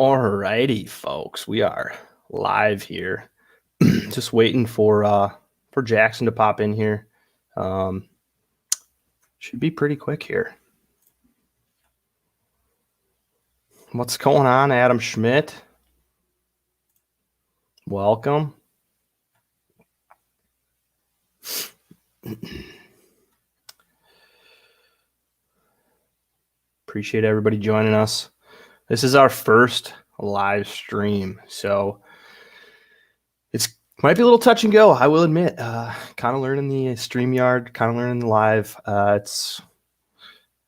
All righty, folks. We are live here. Just waiting for Jackson to pop in here. Should be pretty quick here. What's going on, Adam Schmidt? Welcome. Appreciate everybody joining us. This is our first live stream, so it's might be a little touch and go. I will admit, kind of learning the StreamYard, kind of learning the live. It's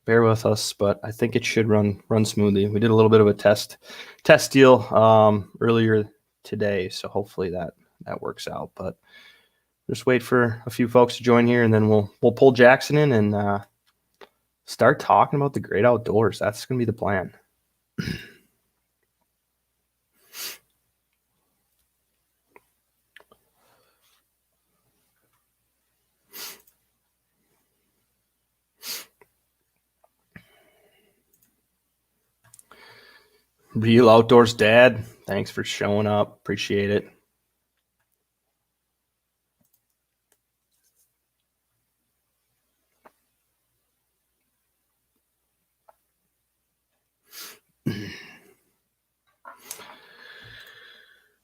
bear with us, but I think it should run smoothly. We did a little bit of a test deal earlier today, so hopefully that works out. But just wait for a few folks to join here, and then we'll pull Jackson in and start talking about the great outdoors. That's going to be the plan. Real Outdoors Dad, thanks for showing up. Appreciate it.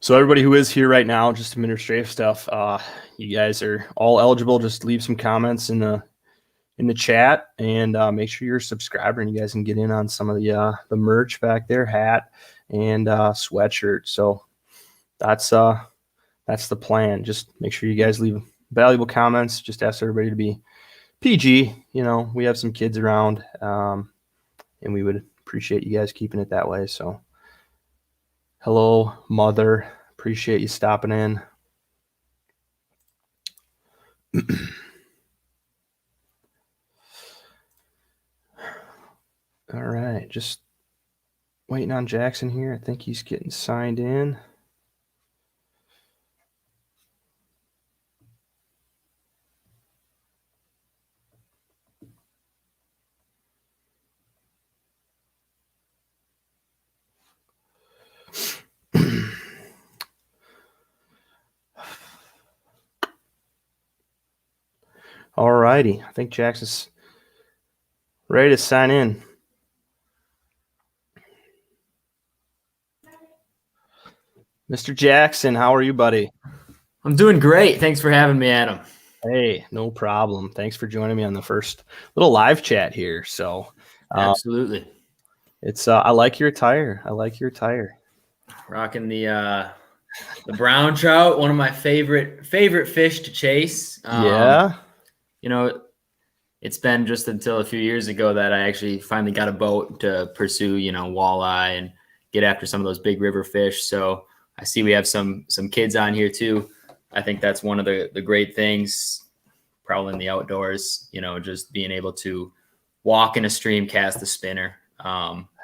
So everybody who is here right now, just administrative stuff, you guys are all eligible. Just leave some comments in the chat and make sure you're a subscriber and you guys can get in on some of the merch back there, hat and sweatshirt. So that's the plan. Just make sure you guys leave valuable comments. Just ask everybody to be PG. You know, we have some kids around, and we would appreciate you guys keeping it that way. So hello, Mother. Appreciate you stopping in. All right, just waiting on Jackson here. I think he's getting signed in. All righty, I think Jackson's ready to sign in. Mr. Jackson, how are you, buddy? I'm doing great. Thanks for having me, Adam. Hey, no problem. Thanks for joining me on the first little live chat here. So, absolutely, it's I like your attire. Rocking the brown trout, one of my favorite fish to chase. Yeah. You know, it's been just until a few years ago that I actually finally got a boat to pursue, walleye and get after some of those big river fish. So I see we have some kids on here too. I think that's one of the great things, prowling the outdoors, just being able to walk in a stream, cast a spinner.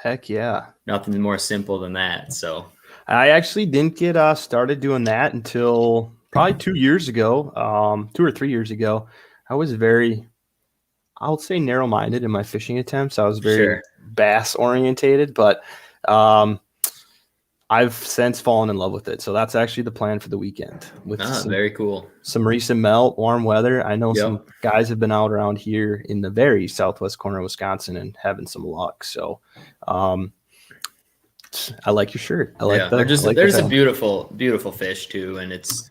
Heck yeah. Nothing more simple than that. So I actually didn't get started doing that until probably 2 years ago, 2 or 3 years ago. I was I would say narrow-minded in my fishing attempts. I was very bass orientated, but I've since fallen in love with it. So that's actually the plan for the weekend. With very cool. Some recent melt, warm weather. I know some guys have been out around here in the very southwest corner of Wisconsin and having some luck. So I like your shirt. I like there's a beautiful, beautiful fish too. And it's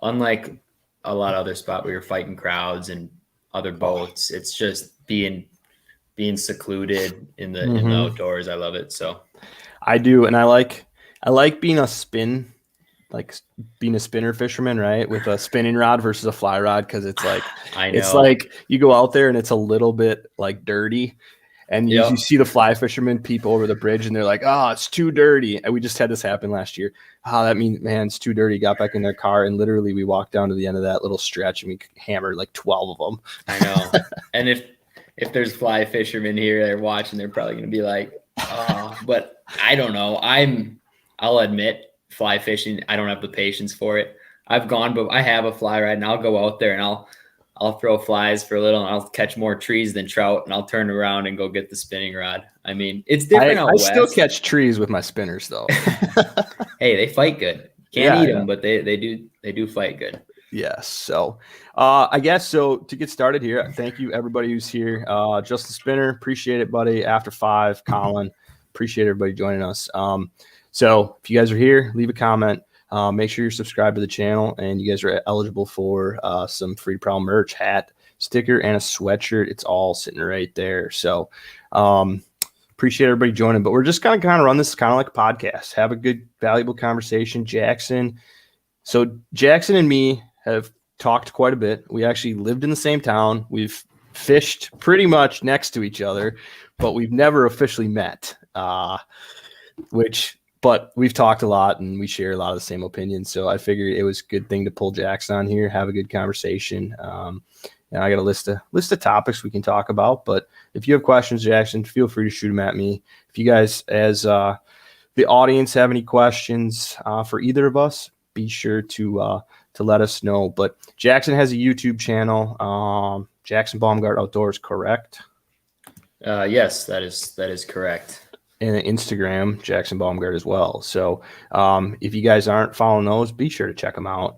unlike a lot of other spots where you're fighting crowds and other boats. It's just being secluded in the outdoors. I love it. So I do, and I like being a spinner fisherman, right? With a spinning rod versus a fly rod, because it's like it's like you go out there and it's a little bit like dirty, and you see the fly fishermen peep over the bridge and they're like, "Oh, it's too dirty." And we just had this happen last year. That means, man, it's too dirty. Got back in their car and literally we walked down to the end of that little stretch and we hammered like 12 of them. I know. And if there's fly fishermen here that are watching, they're probably going to be like, "Oh," but I don't know. I'll admit, fly fishing, I don't have the patience for it. I've gone, but I have a fly rod and I'll go out there and I'll I'll throw flies for a little, and I'll catch more trees than trout, and I'll turn around and go get the spinning rod. I mean, it's different out I west. still catch trees with my spinners though. Hey, they fight good. Can't eat them, but they do fight good. Yes. So I guess so to get started here, thank you everybody who's here. Justin Spinner, appreciate it, buddy. After 5, Colin, appreciate everybody joining us. So if you guys are here, leave a comment. Make sure you're subscribed to the channel, and you guys are eligible for some free Prowl merch, hat, sticker, and a sweatshirt. It's all sitting right there. So appreciate everybody joining, but we're just going to kind of run this kind of like a podcast, have a good, valuable conversation. Jackson and me have talked quite a bit. We actually lived in the same town. We've fished pretty much next to each other, but we've never officially met, but we've talked a lot and we share a lot of the same opinions. So I figured it was a good thing to pull Jackson on here, have a good conversation. And I got a list of topics we can talk about, but if you have questions, Jackson, feel free to shoot them at me. If you guys, as the audience, have any questions for either of us, be sure to let us know. But Jackson has a YouTube channel, Jackson Baumgart Outdoors, correct? Yes, that is correct. And an Instagram, Jackson Baumgart as well. So if you guys aren't following those, be sure to check them out.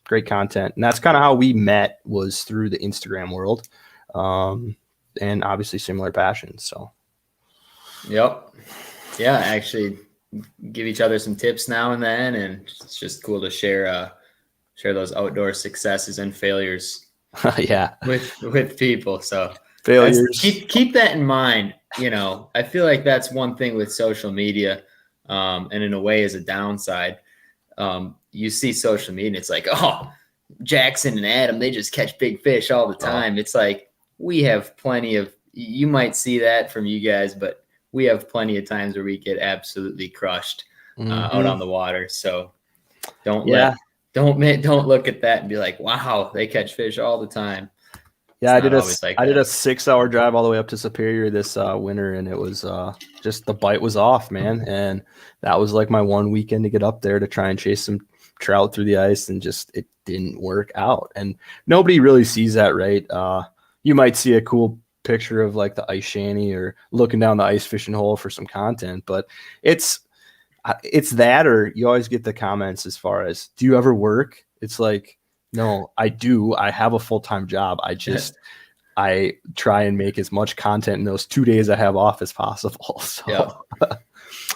Great content. And that's kind of how we met, was through the Instagram world. And obviously similar passions. So. Yep. Yeah, actually give each other some tips now and then, and it's just cool to share those outdoor successes and failures yeah, with people. So failures, keep that in mind. I feel like that's one thing with social media, and in a way is a downside. You see social media and it's like, oh, Jackson and Adam, they just catch big fish all the time. It's like, we have plenty of, you might see that from you guys, but we have plenty of times where we get absolutely crushed out on the water. So don't look at that and be like, wow, they catch fish all the time. Yeah, I did a 6-hour drive all the way up to Superior this winter, and it was just the bite was off, man. And that was like my one weekend to get up there to try and chase some trout through the ice, and just it didn't work out. And nobody really sees that, right? You might see a cool picture of like the ice shanty or looking down the ice fishing hole for some content, but it's that, or you always get the comments as far as, do you ever work? It's like, no, I do. I have a full-time job. I try and make as much content in those 2 days I have off as possible. So, yeah. But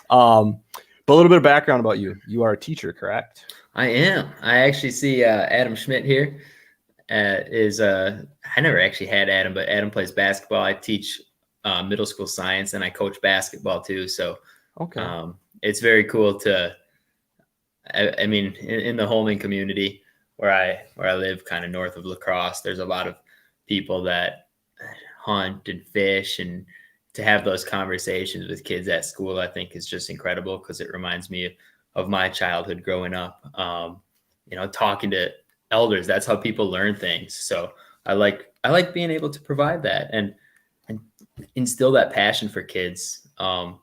a little bit of background about you. You are a teacher, correct? I am. I actually see Adam Schmidt here. I never actually had Adam, but Adam plays basketball. I teach middle school science, and I coach basketball too. So, okay, it's very cool to. I mean, in the Holman community where I live, kind of north of La Crosse, there's a lot of people that hunt and fish, and to have those conversations with kids at school, I think is just incredible, because it reminds me of my childhood growing up. Talking to elders, that's how people learn things. So I like being able to provide that and instill that passion for kids. A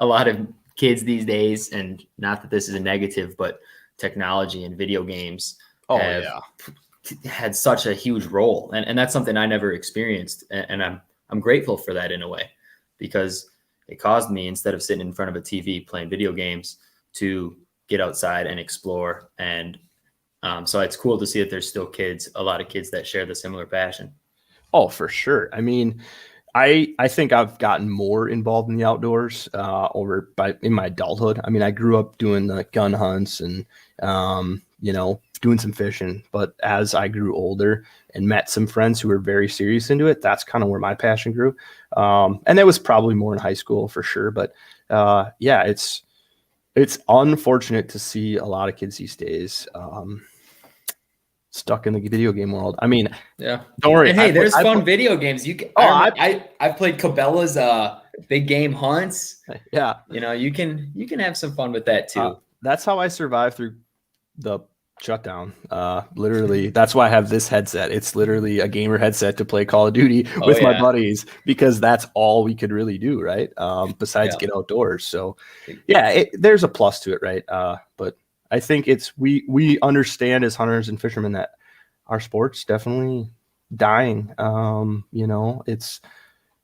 lot of kids these days, and not that this is a negative, but technology and video games have had such a huge role, and that's something I never experienced, and I'm grateful for that in a way, because it caused me, instead of sitting in front of a TV playing video games, to get outside and explore. And so it's cool to see that there's still a lot of kids that share the similar passion. Oh, for sure. I mean, I think I've gotten more involved in the outdoors in my adulthood. I mean, I grew up doing the gun hunts and, doing some fishing. But as I grew older and met some friends who were very serious into it, that's kind of where my passion grew. And that was probably more in high school for sure. But it's unfortunate to see a lot of kids these days stuck in the video game world. I mean, yeah, don't worry. And hey, there's fun video games. You can. I've played Cabela's big game hunts. Yeah, you can have some fun with that too. That's how I survived through the shutdown. Literally, that's why I have this headset. It's literally a gamer headset to play Call of Duty with my buddies, because that's all we could really do, right? Besides get outdoors. So there's a plus to it, right? But I think we understand as hunters and fishermen that our sport's definitely dying.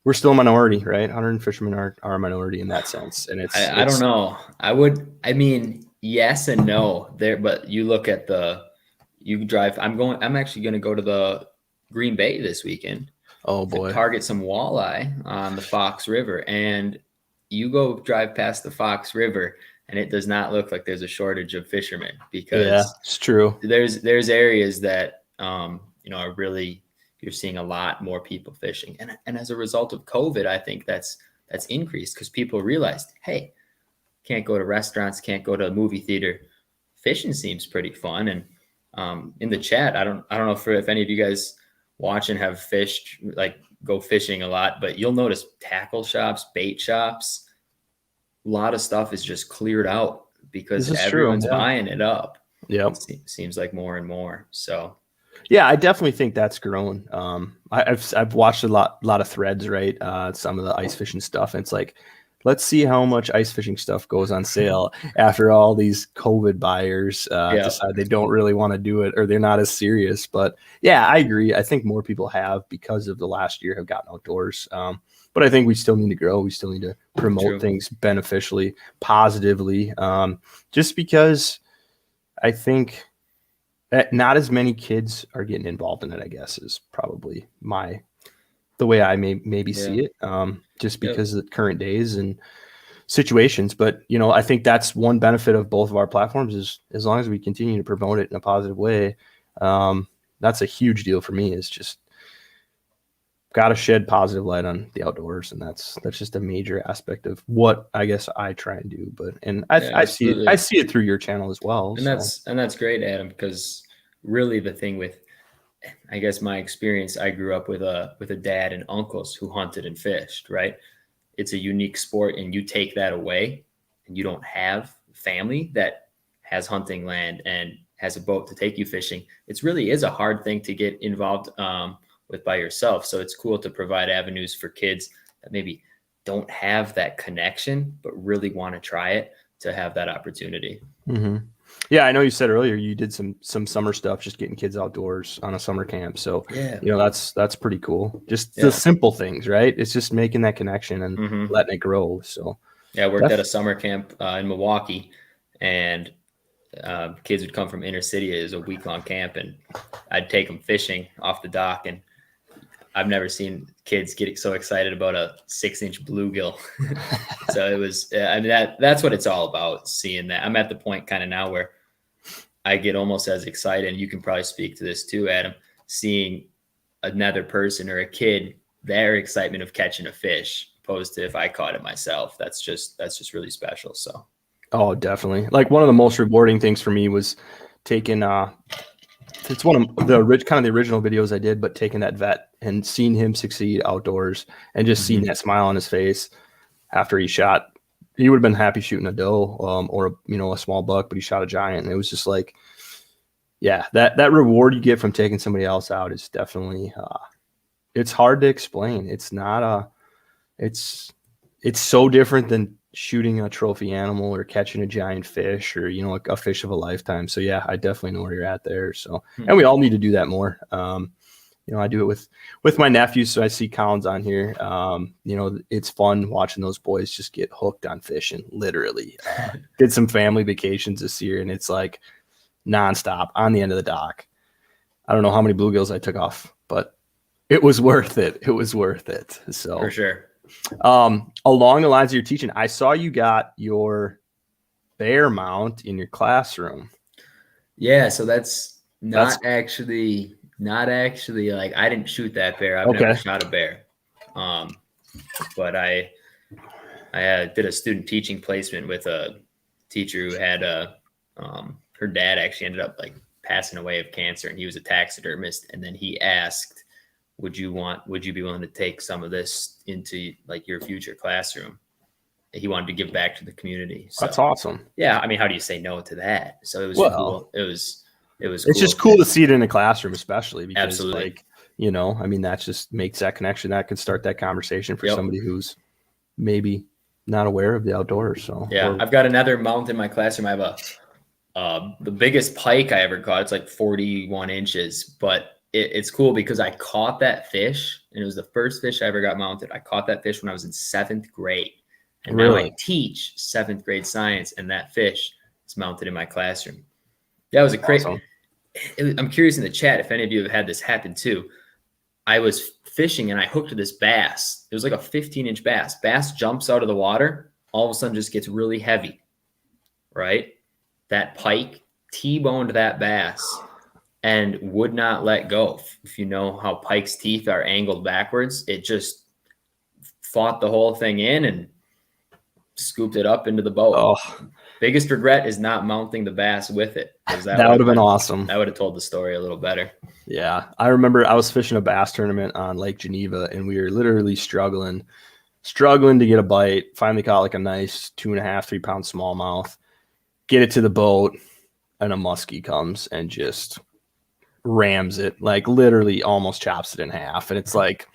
We're still a minority, right? Hunter and fishermen are a minority in that sense. And I don't know. I mean, yes and no there, but you look at you drive. I'm actually going to go to the Green Bay this weekend. Oh To boy. target some walleye on the Fox River. And you go drive past the Fox River and it does not look like there's a shortage of fishermen, because it's true. There's areas that are really, you're seeing a lot more people fishing. And as a result of COVID, I think that's increased because people realized, hey, can't go to restaurants, can't go to a movie theater. Fishing seems pretty fun. And in the chat, I don't know if any of you guys watch and have fished, like go fishing a lot, but you'll notice tackle shops, bait shops, a lot of stuff is just cleared out because everyone's buying it up. Yep. It seems like more and more. So yeah, I definitely think that's grown. I've watched a lot of threads, right? Some of the ice fishing stuff. And it's like, let's see how much ice fishing stuff goes on sale after all these COVID buyers decide they don't really want to do it, or they're not as serious. But yeah, I agree. I think more people have, because of the last year, have gotten outdoors. But I think we still need to grow. We still need to promote things beneficially, positively, just because I think that not as many kids are getting involved in it, I guess, is probably the way I maybe see it, just because of the current days and situations. But, I think that's one benefit of both of our platforms, is as long as we continue to promote it in a positive way, that's a huge deal for me, is just got to shed positive light on the outdoors. And that's just a major aspect of what I guess I try and do. But, and I see it through your channel as well. And that's great, Adam, because really the thing with, I guess, my experience, I grew up with a dad and uncles who hunted and fished, right? It's a unique sport, and you take that away and you don't have family that has hunting land and has a boat to take you fishing. It really is a hard thing to get involved with by yourself. So it's cool to provide avenues for kids that maybe don't have that connection, but really want to try it, to have that opportunity. Mm-hmm. Yeah, I know you said earlier you did some summer stuff, just getting kids outdoors on a summer camp. So yeah, that's pretty cool. Just the simple things, right? It's just making that connection and letting it grow. So yeah, I worked at a summer camp in Milwaukee, and kids would come from inner city. It was a week-long camp, and I'd take them fishing off the dock, and I've never seen kids get so excited about a 6-inch bluegill. So it was, that's what it's all about, seeing that. I'm at the point kind of now where I get almost as excited, and you can probably speak to this too, Adam, seeing another person or a kid, their excitement of catching a fish, opposed to if I caught it myself. That's just really special. So. Oh, definitely. Like, one of the most rewarding things for me was taking, it's one of the original videos I did, but taking that vet and seeing him succeed outdoors, and just seeing that smile on his face after he shot. He would have been happy shooting a doe or a small buck, but he shot a giant. And it was just like, yeah, that reward you get from taking somebody else out is definitely, it's hard to explain. It's not it's so different than shooting a trophy animal or catching a giant fish, or a fish of a lifetime. So yeah, I definitely know where you're at there. So and we all need to do that more. I do it with my nephews, so I see Collins on here. It's fun watching those boys just get hooked on fishing. Literally, did some family vacations this year, and it's like nonstop on the end of the dock. I don't know how many bluegills I took off, but it was worth it. It was worth it. So for sure. Along the lines of your teaching, I saw you got your bear mount in your classroom. Yeah, so that's not actually like, I didn't shoot that bear. I've never shot a bear. But I did a student teaching placement with a teacher who had her dad actually ended up like passing away of cancer, and he was a taxidermist. And then he asked, would you be willing to take some of this into like your future classroom? He wanted to give back to the community. So, that's awesome. Yeah. I mean, how do you say no to that? So it was cool. It's cool. Just cool to see it in a classroom, especially because absolutely. That just makes that connection. That could start that conversation for somebody who's maybe not aware of the outdoors. So yeah, I've got another mount in my classroom. I have The biggest pike I ever caught, it's like 41 inches, but it's cool because I caught that fish, and it was the first fish I ever got mounted. I caught that fish when I was in 7th grade, and now I teach 7th grade science, and that fish is mounted in my classroom. That was a crazy. Awesome. I'm curious in the chat if any of you have had this happen too. I was fishing and I hooked this bass. It was like a 15-inch bass. Bass jumps out of the water, all of a sudden just gets really heavy, right? That pike T-boned that bass and would not let go. If you know how pike's teeth are angled backwards, it just fought the whole thing in and scooped it up into the boat. Oh, biggest regret is not mounting the bass with it. That would have been awesome. That would have told the story a little better. Yeah. I remember I was fishing a bass tournament on Lake Geneva, and we were literally struggling to get a bite. Finally caught like a nice 2.5, 3 pound smallmouth. Get it to the boat, and a muskie comes and just rams it, like literally almost chops it in half. And it's like,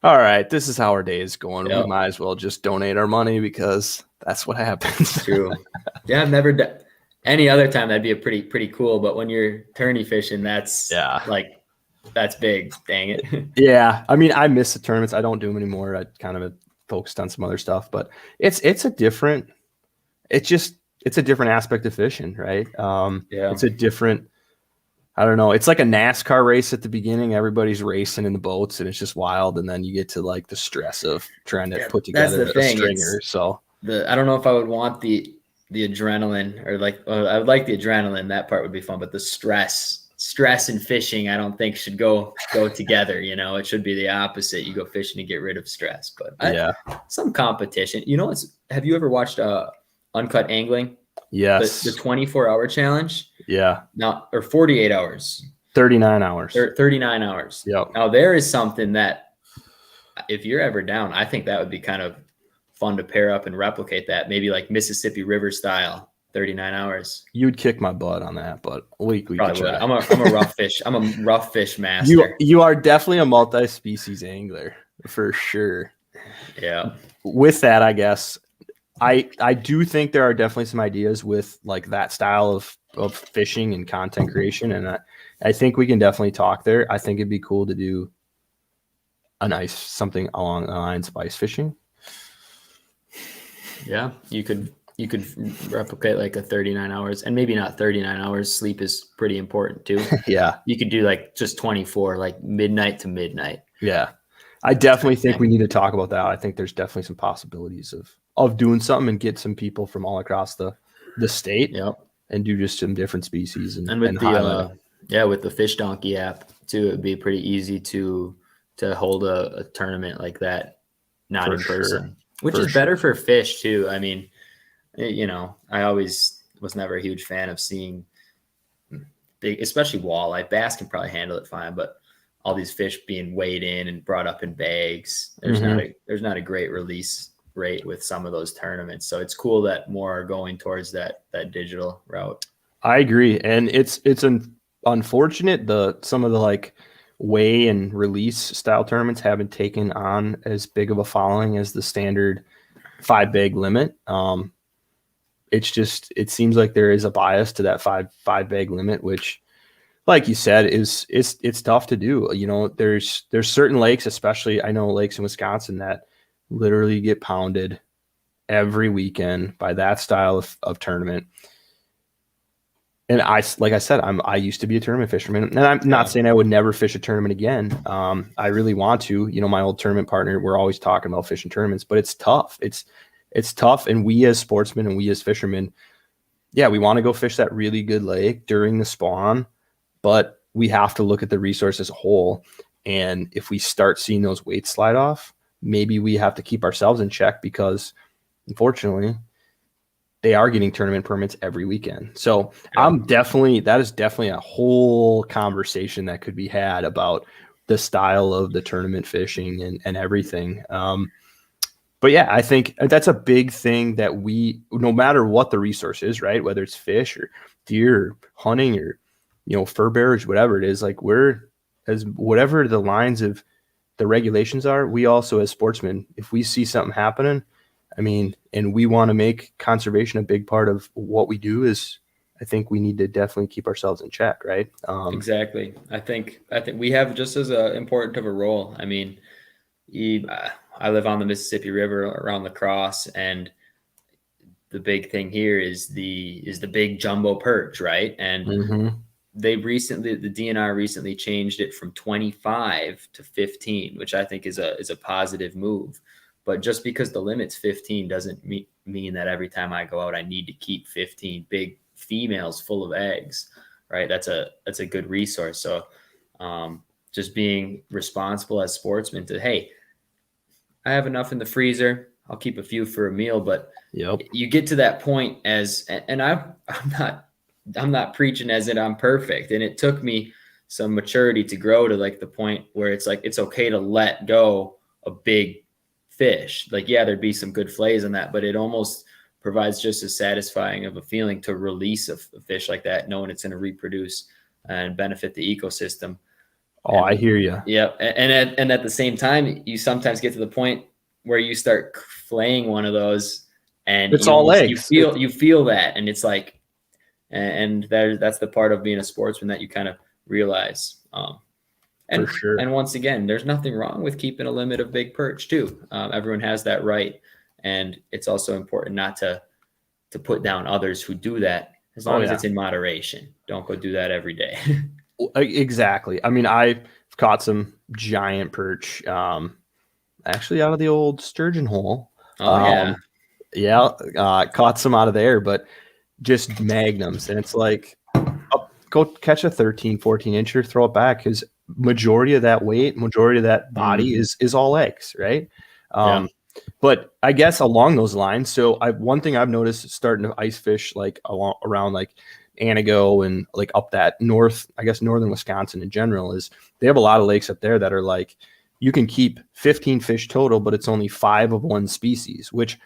all right, this is how our day is going. Yep. We might as well just donate our money because that's what happens. True. Yeah, I've never done any other time. That'd be a pretty cool. But when you're tourney fishing, that's big. Dang it. Yeah. I mean, I miss the tournaments. I don't do them anymore. I kind of focused on some other stuff, but it's a different aspect of fishing, right? It's a different, I don't know. It's like a NASCAR race at the beginning. Everybody's racing in the boats and it's just wild. And then you get to like the stress of trying to put together a stringer. I don't know if I would want the adrenaline or I would like the adrenaline. That part would be fun, but the stress and fishing, I don't think should go together. You know, it should be the opposite. You go fishing to get rid of stress, but some competition, have you ever watched Uncut Angling? Yes. The 24-hour challenge. Yeah. Now, or 48 hours. 39 hours. 39 hours. Yep. Now, there is something that if you're ever down, I think that would be kind of fun to pair up and replicate that. Maybe like Mississippi River style, 39 hours. You'd kick my butt on that, but we could try. I'm a rough fish. I'm a rough fish master. You are definitely a multi-species angler for sure. Yeah. With that, I guess I do think there are definitely some ideas with like that style of fishing and content creation. And I think we can definitely talk there. I think it'd be cool to do something along the lines of ice fishing. Yeah. You could replicate like a 39 hours, and maybe not 39 hours. Sleep is pretty important too. Yeah. You could do like just 24, like midnight to midnight. Yeah. I definitely think we need to talk about that. I think there's definitely some possibilities of doing something and get some people from all across the state. Yep. And do just some different species and with with the Fish Donkey app too, it'd be pretty easy to hold a tournament like that, not in person, which is better for fish too. I mean, I always was never a huge fan of seeing big, especially walleye. Bass can probably handle it fine, but all these fish being weighed in and brought up in bags, there's not a great release rate with some of those tournaments. So it's cool that more are going towards that digital route. I agree. And it's unfortunate some of the like weigh and release style tournaments haven't taken on as big of a following as the standard 5 bag limit. It seems like there is a bias to that five bag limit, which, like you said, it's tough to do. There's certain lakes, especially I know lakes in Wisconsin, that literally get pounded every weekend by that style of tournament. And I used to be a tournament fisherman, and I'm not saying I would never fish a tournament again. I really want to. My old tournament partner, we're always talking about fishing tournaments, but it's tough. It's tough. And we as sportsmen and we as fishermen, we want to go fish that really good lake during the spawn, but we have to look at the resource as a whole. And if we start seeing those weights slide off, maybe we have to keep ourselves in check, because unfortunately they are getting tournament permits every weekend. So that is definitely a whole conversation that could be had about the style of the tournament fishing and everything. But yeah, I think that's a big thing that no matter what the resource is, right? Whether it's fish or deer or hunting or, fur bearers, whatever it is, like whatever the lines of the regulations are, we also as sportsmen, if we see something happening, and we want to make conservation a big part of what we do as I think we need to definitely keep ourselves in check, right? Exactly. I think we have just as important of a role. I mean, I live on the Mississippi River around La Crosse, and the big thing here is the big jumbo perch, right? And Mhm. the DNR recently changed it from 25 to 15, which I think is a positive move. But just because the limit's 15 doesn't mean that every time I go out I need to keep 15 big females full of eggs, right? That's a good resource. So just being responsible as sportsmen to, hey, I have enough in the freezer, I'll keep a few for a meal. But Yep. you get to that point and I'm not preaching as in I'm perfect. And it took me some maturity to grow to like the point where it's like, it's okay to let go a big fish. Like, yeah, there'd be some good fillets in that, but it almost provides just as satisfying of a feeling to release a fish like that, knowing it's going to reproduce and benefit the ecosystem. Oh, I hear you. Yeah. And at the same time, you sometimes get to the point where you start flaying one of those and It's all legs. You feel that. And it's like, and that's the part of being a sportsman that you kind of realize. And, For sure. And once again, there's nothing wrong with keeping a limit of big perch too. Everyone has that right. And it's also important not to put down others who do that, as long as it's in moderation. Don't go do that every day. Exactly. I mean, I've caught some giant perch, actually out of the old sturgeon hole. Oh, Caught some out of there, but just magnums. And it's like, go catch a 13, 14 incher, throw it back, because majority of that weight, majority of that body is all eggs, right? But I guess along those lines, so one thing I've noticed starting to ice fish like around like Anago and like up that northern Wisconsin in general, is they have a lot of lakes up there that are like, you can keep 15 fish total, but it's only 5 of one species, which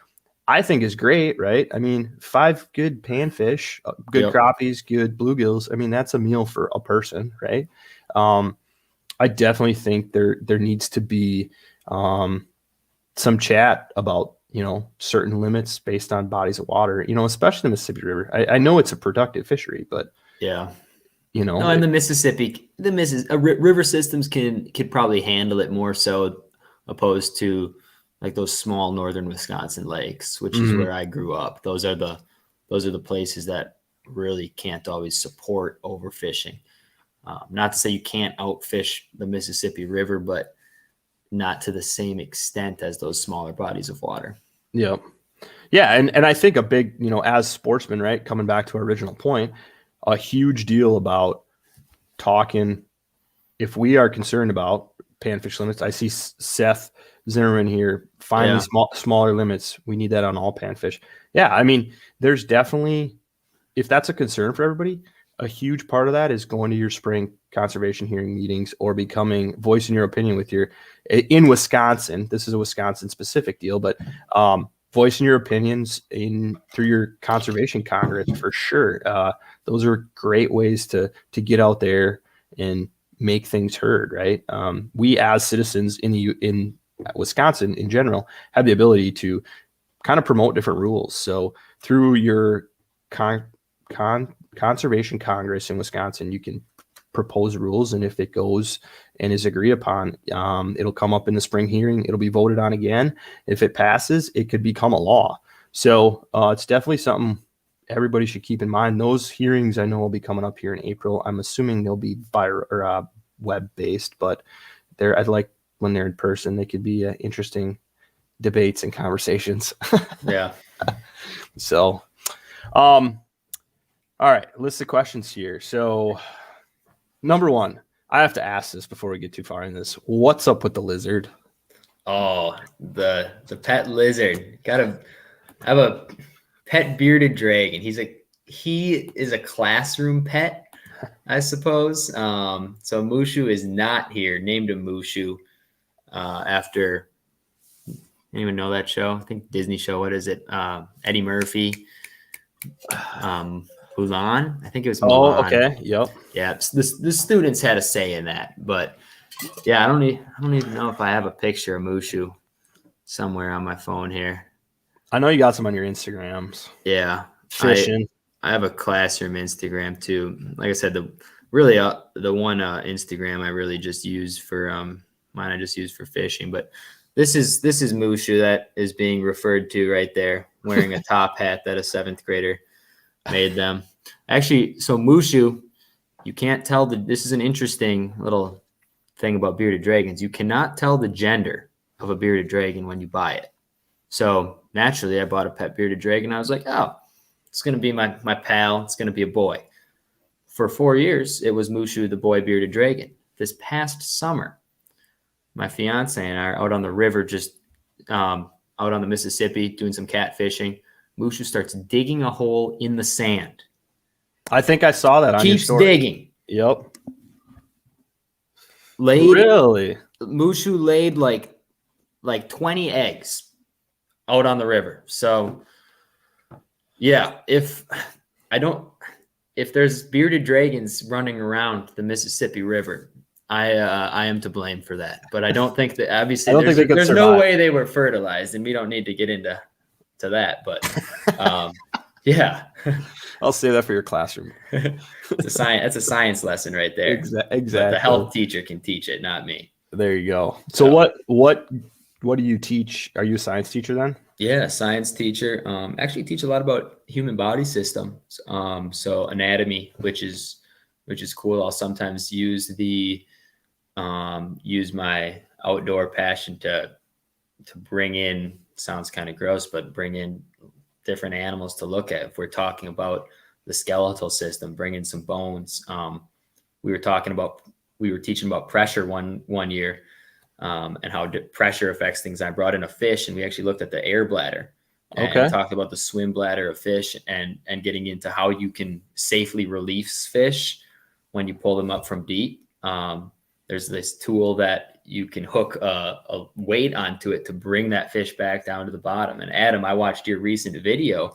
I think is great, right? I mean, 5 good panfish, good crappies, good bluegills. I mean, that's a meal for a person, right? I definitely think there needs to be some chat about, certain limits based on bodies of water, especially the Mississippi River. I know it's a productive fishery, but no, and the Mississippi, river systems could probably handle it more so, opposed to like those small northern Wisconsin lakes, which is where I grew up. Those are the places that really can't always support overfishing. Not to say you can't outfish the Mississippi River, but not to the same extent as those smaller bodies of water. Yep. Yeah. And I think a big, as sportsmen, right, coming back to our original point, a huge deal about talking, if we are concerned about panfish limits. I see Seth Zimmerman here, finally smaller limits. We need that on all panfish. Yeah. I mean, there's definitely, if that's a concern for everybody, a huge part of that is going to your spring conservation hearing meetings or voicing your opinion with in Wisconsin. This is a Wisconsin specific deal, but voicing your opinions through your conservation congress for sure. Those are great ways to get out there and make things heard, right? We as citizens in Wisconsin in general have the ability to kind of promote different rules. So through your conservation congress in Wisconsin, you can propose rules, and if it goes and is agreed upon, it'll come up in the spring hearing. It'll be voted on again. If it passes, it could become a law. So it's definitely something everybody should keep in mind. Those hearings I know will be coming up here in April. I'm assuming they'll be web based, but I'd like when they're in person, they could be interesting debates and conversations. Yeah. So, all right, list of questions here. So, number 1, I have to ask this before we get too far in this. What's up with the lizard? Oh, the pet lizard. Gotta have a pet bearded dragon. He is a classroom pet, I suppose. So Mushu is not here. Named him Mushu after, I didn't even know that show. I think Disney show. What is it? Eddie Murphy. Mulan. I think it was Mulan. Oh, okay. Yep. Yeah. The students had a say in that, but yeah, I don't even know if I have a picture of Mushu somewhere on my phone here. I know you got some on your Instagrams. Yeah. Fishing. I have a classroom Instagram too. Like I said, the one Instagram I really just use for mine. I just use for fishing. But this is Mushu that is being referred to right there, wearing a top hat that a 7th grader made them. Actually, so Mushu, you can't tell this is an interesting little thing about bearded dragons. You cannot tell the gender of a bearded dragon when you buy it. So naturally, I bought a pet bearded dragon. I was like, oh, it's going to be my pal. It's going to be a boy. For 4 years, it was Mushu, the boy bearded dragon. This past summer, my fiance and I are out on the river, just out on the Mississippi, doing some cat fishing. Mushu starts digging a hole in the sand. I think I saw that on your story. Keeps digging. Yep. Really? Mushu laid like 20 eggs out on the river. So yeah, if there's bearded dragons running around the Mississippi River, I am to blame for that. But I don't think that, obviously there's no way they were fertilized, and we don't need to get into that. But yeah. I'll say that for your classroom. That's a science lesson right there. Exactly. But the health teacher can teach it, not me. There you go. So what do you teach? Are you a science teacher then? Yeah, science teacher. Actually teach a lot about human body systems. So anatomy, which is cool. I'll sometimes use my outdoor passion to bring in, sounds kind of gross, but bring in different animals to look at. If we're talking about the skeletal system, bring in some bones. We were teaching about pressure one year, and how pressure affects things. I brought in a fish, and we actually looked at the air bladder. And talked about the swim bladder of fish, and getting into how you can safely release fish when you pull them up from deep. There's this tool that you can hook a weight onto it to bring that fish back down to the bottom. And Adam, I watched your recent video,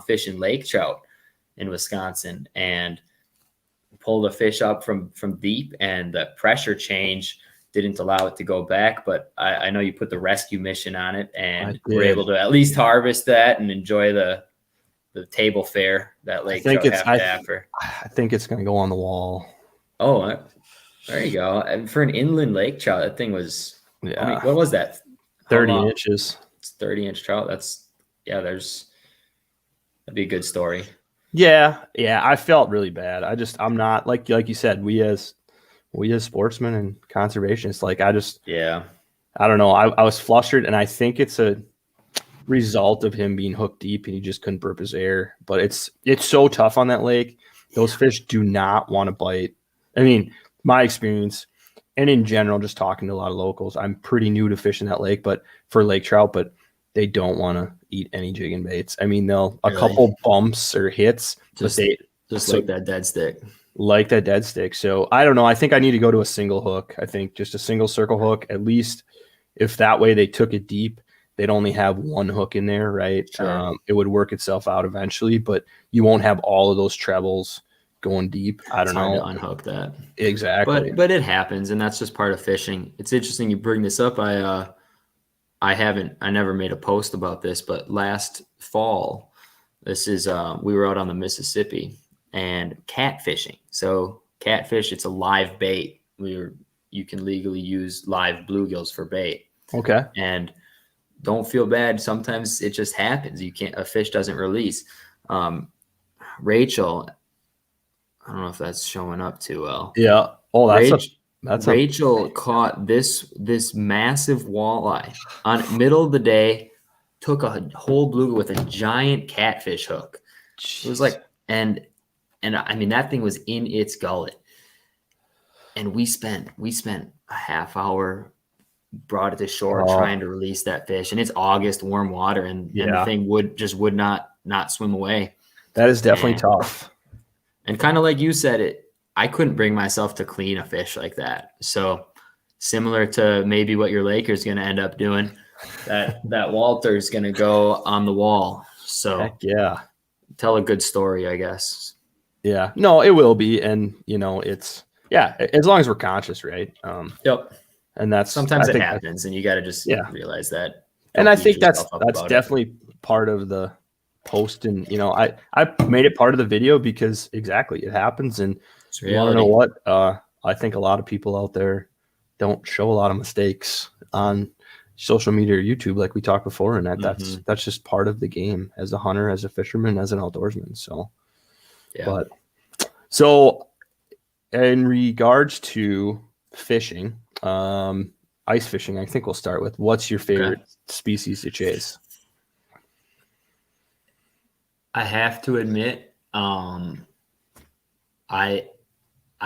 fishing lake trout in Wisconsin, and pulled a fish up from deep, and the pressure change didn't allow it to go back. But I know you put the rescue mission on it, and we're able to at least harvest that and enjoy the table fare that lake trout have to offer. I think it's going to go on the wall. Oh, there you go. And for an inland lake trout, that thing was, what was that? 30 inches. It's 30-inch trout. That'd be a good story. Yeah. I felt really bad. I'm not like you said, we as sportsmen and conservationists, I don't know. I was flustered, and I think it's a result of him being hooked deep and he just couldn't burp his air. But it's so tough on that lake. Those fish do not want to bite. I mean, my experience, and in general, just talking to a lot of locals, I'm pretty new to fishing that lake, but for lake trout, but they don't want to eat any jigging baits. I mean, a couple bumps or hits, like that dead stick. Like that dead stick. So I don't know. I think I need to go to a single hook. I think just a single circle hook, at least. If that way they took it deep, they'd only have one hook in there, right? Sure. It would work itself out eventually, but you won't have all of those trebles going deep. I don't know. To unhook that. Exactly. But it happens, and that's just part of fishing. It's interesting you bring this up. I never made a post about this, but last fall, we were out on the Mississippi and catfishing. So catfish, it's a live bait. You can legally use live bluegills for bait. Okay. And don't feel bad. Sometimes it just happens. A fish doesn't release. Rachel, I don't know if that's showing up too well. Yeah. Oh, Rachel caught this massive walleye on middle of the day, took a whole bluegill with a giant catfish hook. Jeez. It was like, and I mean, that thing was in its gullet. And we spent a half hour, brought it to shore, trying to release that fish. And it's August, warm water, and the thing would not swim away. That is definitely tough. And kind of like you said, I couldn't bring myself to clean a fish like that. So similar to maybe what your Laker's going to end up doing, that Walter's going to go on the wall. So heck yeah, tell a good story, I guess. Yeah, no, it will be. And it's, as long as we're conscious, right? Yep. And that's sometimes it happens, and you got to just realize that. And I think that's definitely part of the posting, you know, I made it part of the video because exactly it happens. And It's you want to know reality. what? I think a lot of people out there don't show a lot of mistakes on social media or YouTube, like we talked before, and that's just part of the game as a hunter, as a fisherman, as an outdoorsman. So, Yeah. So in regards to fishing, ice fishing, I think we'll start with, what's your favorite species to chase? I have to admit, I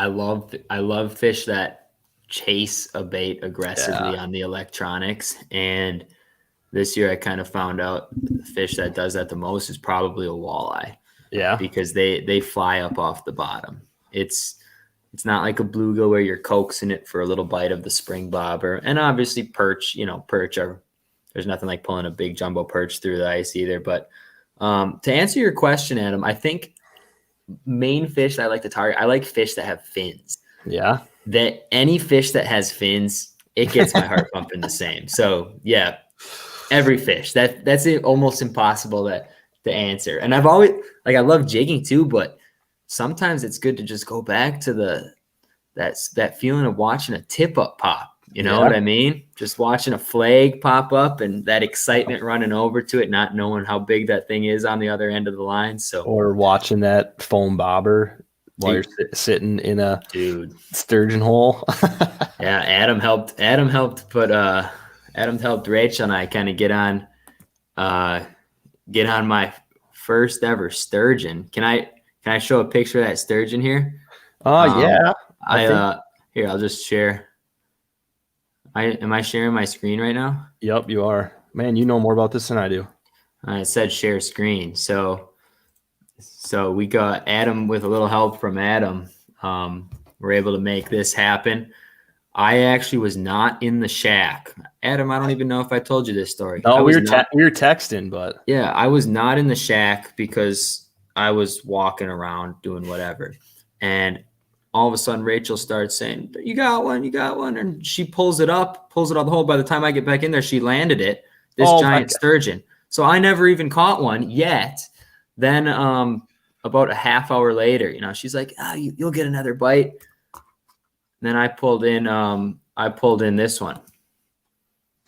love fish that chase a bait aggressively on the electronics. And this year I kind of found out the fish that does that the most is probably a walleye. Yeah. Because they fly up off the bottom. It's not like a bluegill where you're coaxing it for a little bite of the spring bobber. And obviously perch are, there's nothing like pulling a big jumbo perch through the ice either. But to answer your question, Adam, I think main fish that I like to target, I like fish that have fins. Yeah. That any fish that has fins, it gets my heart pumping the same. So yeah, every fish. That's almost impossible to answer. And I've always, like, I love jigging too, but sometimes it's good to just go back to that feeling of watching a tip up pop. You know what I mean? Just watching a flag pop up and that excitement running over to it, not knowing how big that thing is on the other end of the line. So, or watching that foam bobber while you're sitting in a sturgeon hole. Yeah, Adam helped Rachel and I kind of get on my first ever sturgeon. Can I show a picture of that sturgeon here? Yeah. Here, I'll just share. Am I sharing my screen right now? Yep, you are. Man, you know more about this than I do. It said share screen. So we got Adam with a little help from Adam. We're able to make this happen. I actually was not in the shack. Adam, I don't even know if I told you this story. No, we were texting, but yeah, I was not in the shack because I was walking around doing whatever. And all of a sudden Rachel starts saying, you got one. And she pulls it out the hole. By the time I get back in there, she landed it, this giant sturgeon. So I never even caught one yet. Then about a half hour later, she's like, you'll get another bite. And then I pulled in this one.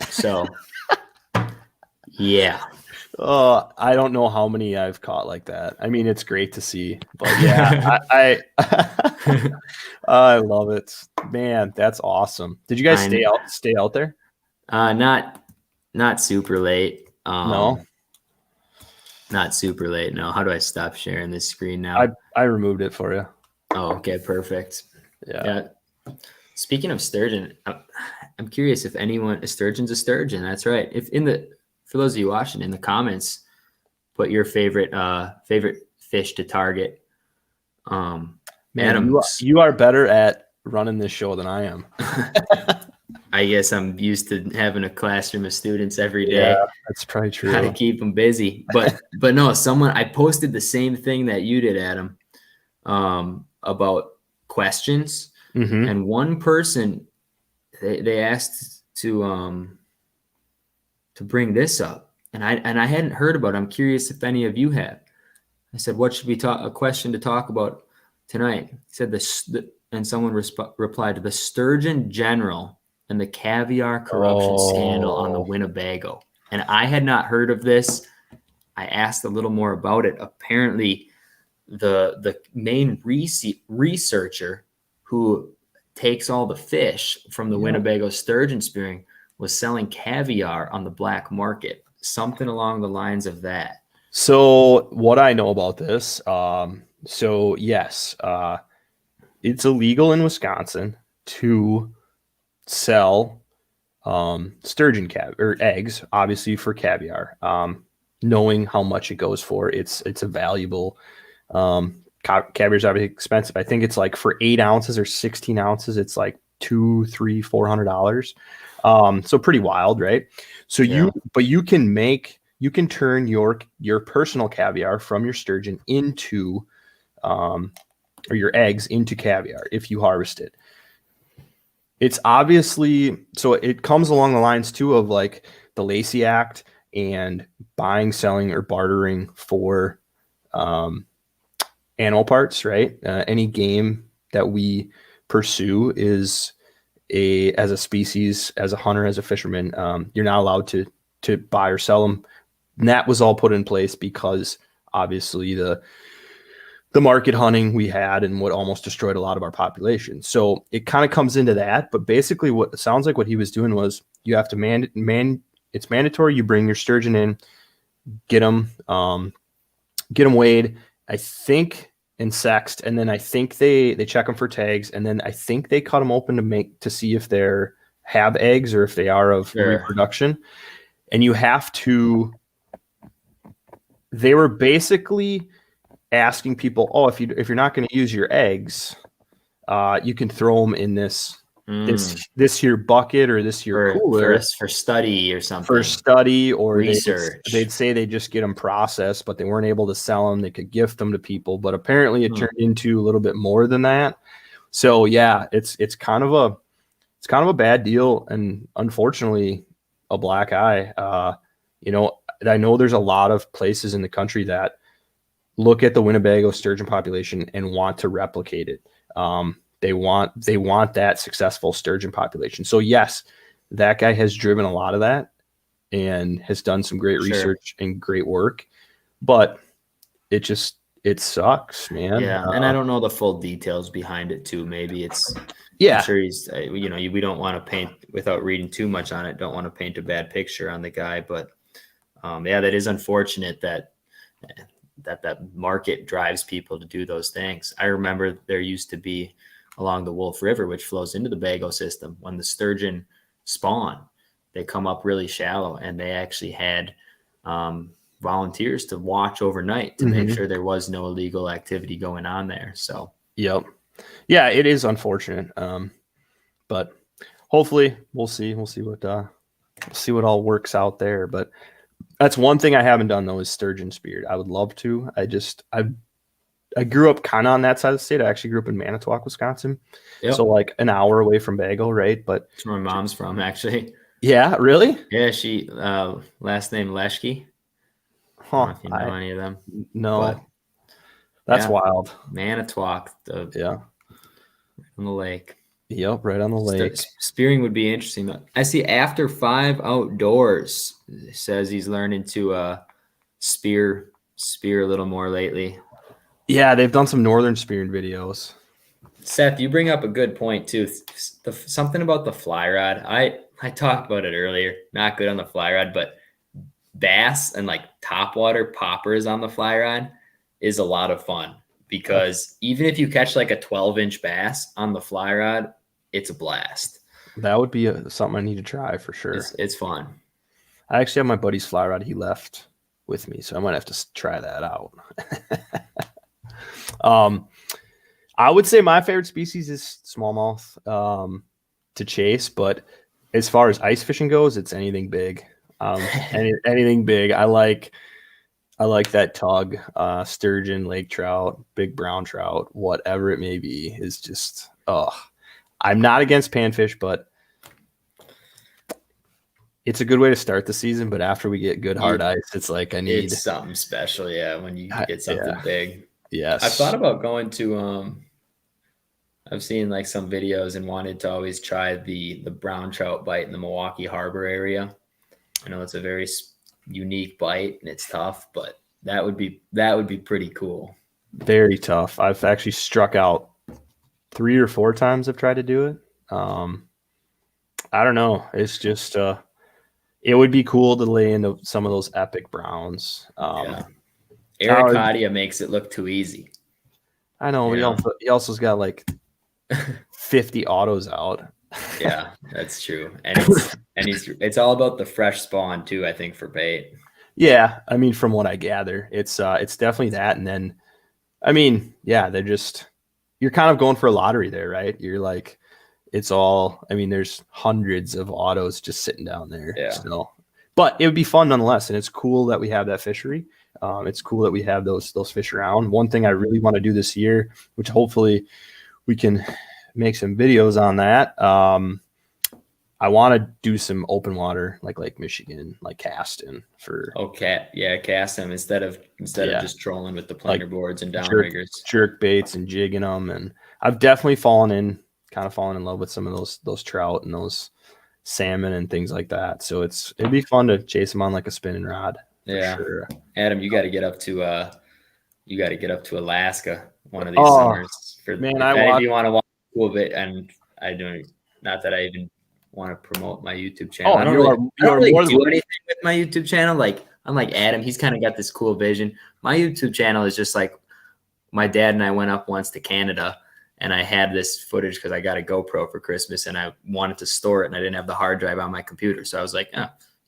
So yeah. I don't know how many I've caught like that. I mean, it's great to see, but yeah, I love it, man. That's awesome. Did you guys stay out there? Not super late. No, not super late. No. How do I stop sharing this screen now? I removed it for you. Oh, okay, perfect. Yeah. Speaking of sturgeon, I'm curious if a sturgeon's a sturgeon. That's right. For those of you watching, in the comments, put your favorite fish to target. Man, Adam, you are better at running this show than I am. I guess I'm used to having a classroom of students every day. Yeah, that's probably true. How to keep them busy. But no, I posted the same thing that you did, Adam, about questions. Mm-hmm. And one person, they asked to bring this up, and I hadn't heard about it. I'm curious if any of you have. I said, what should we a question to talk about tonight? He said and someone replied, the sturgeon general and the caviar corruption scandal on the Winnebago. And I had not heard of this. I asked a little more about it. Apparently the main researcher who takes all the fish from the Winnebago sturgeon spearing was selling caviar on the black market, something along the lines of that. So what I know about this, yes, it's illegal in Wisconsin to sell sturgeon or eggs, obviously for caviar. Knowing how much it goes for, it's a valuable. Caviar is obviously expensive. I think it's like for 8 ounces or 16 ounces, it's like $200, $300, $400. So pretty wild, right? So you can turn your personal caviar from your sturgeon into, or your eggs into caviar if you harvest it. It's obviously, so it comes along the lines too of like the Lacey Act and buying, selling, or bartering for animal parts, right? Any game that we pursue is as a species, as a hunter, as a fisherman, you're not allowed to buy or sell them. And that was all put in place because obviously the market hunting we had and what almost destroyed a lot of our population. So it kind of comes into that, but basically what it sounds like what he was doing was you have to it's mandatory. You bring your sturgeon in, get them weighed, I think, and sexed. And then I think they check them for tags. And then I think they cut them open to see if they're have eggs or if they are of reproduction. And you have to, they were basically asking people, oh, if you're not going to use your eggs, you can throw them in this here bucket or this here cooler for study or something. For study or research. They'd say they just get them processed, but they weren't able to sell them. They could gift them to people, but apparently it turned into a little bit more than that. So yeah, it's kind of a bad deal, and unfortunately, a black eye. I know there's a lot of places in the country that look at the Winnebago sturgeon population and want to replicate it. They want that successful sturgeon population. So yes, that guy has driven a lot of that and has done some great research and great work, but it sucks, man. Yeah. And I don't know the full details behind it too. Maybe it's, yeah, I'm sure he's, we don't want to paint without reading too much on it. Don't want to paint a bad picture on the guy, but that is unfortunate that market drives people to do those things. I remember there used to be along the Wolf River, which flows into the Bago system, when the sturgeon spawn, they come up really shallow, and they actually had volunteers to watch overnight to make sure there was no illegal activity going on there. So, yep. Yeah, it is unfortunate. But hopefully we'll see what all works out there. But that's one thing I haven't done though, is sturgeon speared. I would love to. I grew up kind of on that side of the state. I actually grew up in Manitowoc, Wisconsin. Yep. So like an hour away from Bago, right? But that's where my mom's from, actually. Yeah, really? Yeah, she last name Leshke. Huh. I don't know if you know any of them. No. But, that's wild. Manitowoc, on the lake. Yep, right on the lake. Spearing would be interesting. I see After 5 Outdoors says he's learning to spear a little more lately. Yeah, they've done some northern spearing videos. Seth, you bring up a good point too. Something about the fly rod. I talked about it earlier. Not good on the fly rod, but bass and like topwater poppers on the fly rod is a lot of fun, because even if you catch like a 12-inch bass on the fly rod, it's a blast. That would be something I need to try for sure. It's fun. I actually have my buddy's fly rod he left with me, so I might have to try that out. I would say my favorite species is smallmouth to chase, but as far as ice fishing goes, it's anything big. Anything big. I like that tug, sturgeon, lake trout, big brown trout, whatever it may be, is just, I'm not against panfish, but it's a good way to start the season. But after we get good hard ice, it's like it's something special. Yeah, when you get something big. Yes. I've thought about going to I've seen like some videos and wanted to always try the brown trout bite in the Milwaukee Harbor area. I know it's a very unique bite and it's tough, but that would be pretty cool. Very tough. I've actually struck out 3 or 4 times I've tried to do it. I don't know. It's just it would be cool to lay into some of those epic browns. Eric Kadia makes it look too easy. I know. He also's got like 50 autos out. Yeah, that's true. And it's all about the fresh spawn too, I think, for bait. Yeah, I mean, from what I gather, it's definitely that. And then, I mean, yeah, you're kind of going for a lottery there, right? You're like, there's hundreds of autos just sitting down there. Yeah. Still. But it would be fun nonetheless, and it's cool that we have that fishery. It's cool that we have those fish around. One thing I really want to do this year, which hopefully we can make some videos on that, I want to do some open water like Lake Michigan, like casting for Okay, yeah, cast them instead of just trolling with the like planer boards and jerk, downriggers. jerk baits and jigging them. And I've definitely fallen in love with some of those trout and those salmon and things like that. So it'd be fun to chase them on like a spinning rod. Yeah, Sure. Adam, you got to get up to Alaska one of these Oh summers. man, If any of you want to watch a cool bit, and I don't, not that I even want to promote my YouTube channel. Oh, I don't really do anything with my YouTube channel. Like, unlike Adam, he's kind of got this cool vision. My YouTube channel is just like, my dad and I went up once to Canada, and I had this footage because I got a GoPro for Christmas, and I wanted to store it, and I didn't have the hard drive on my computer. So I was like,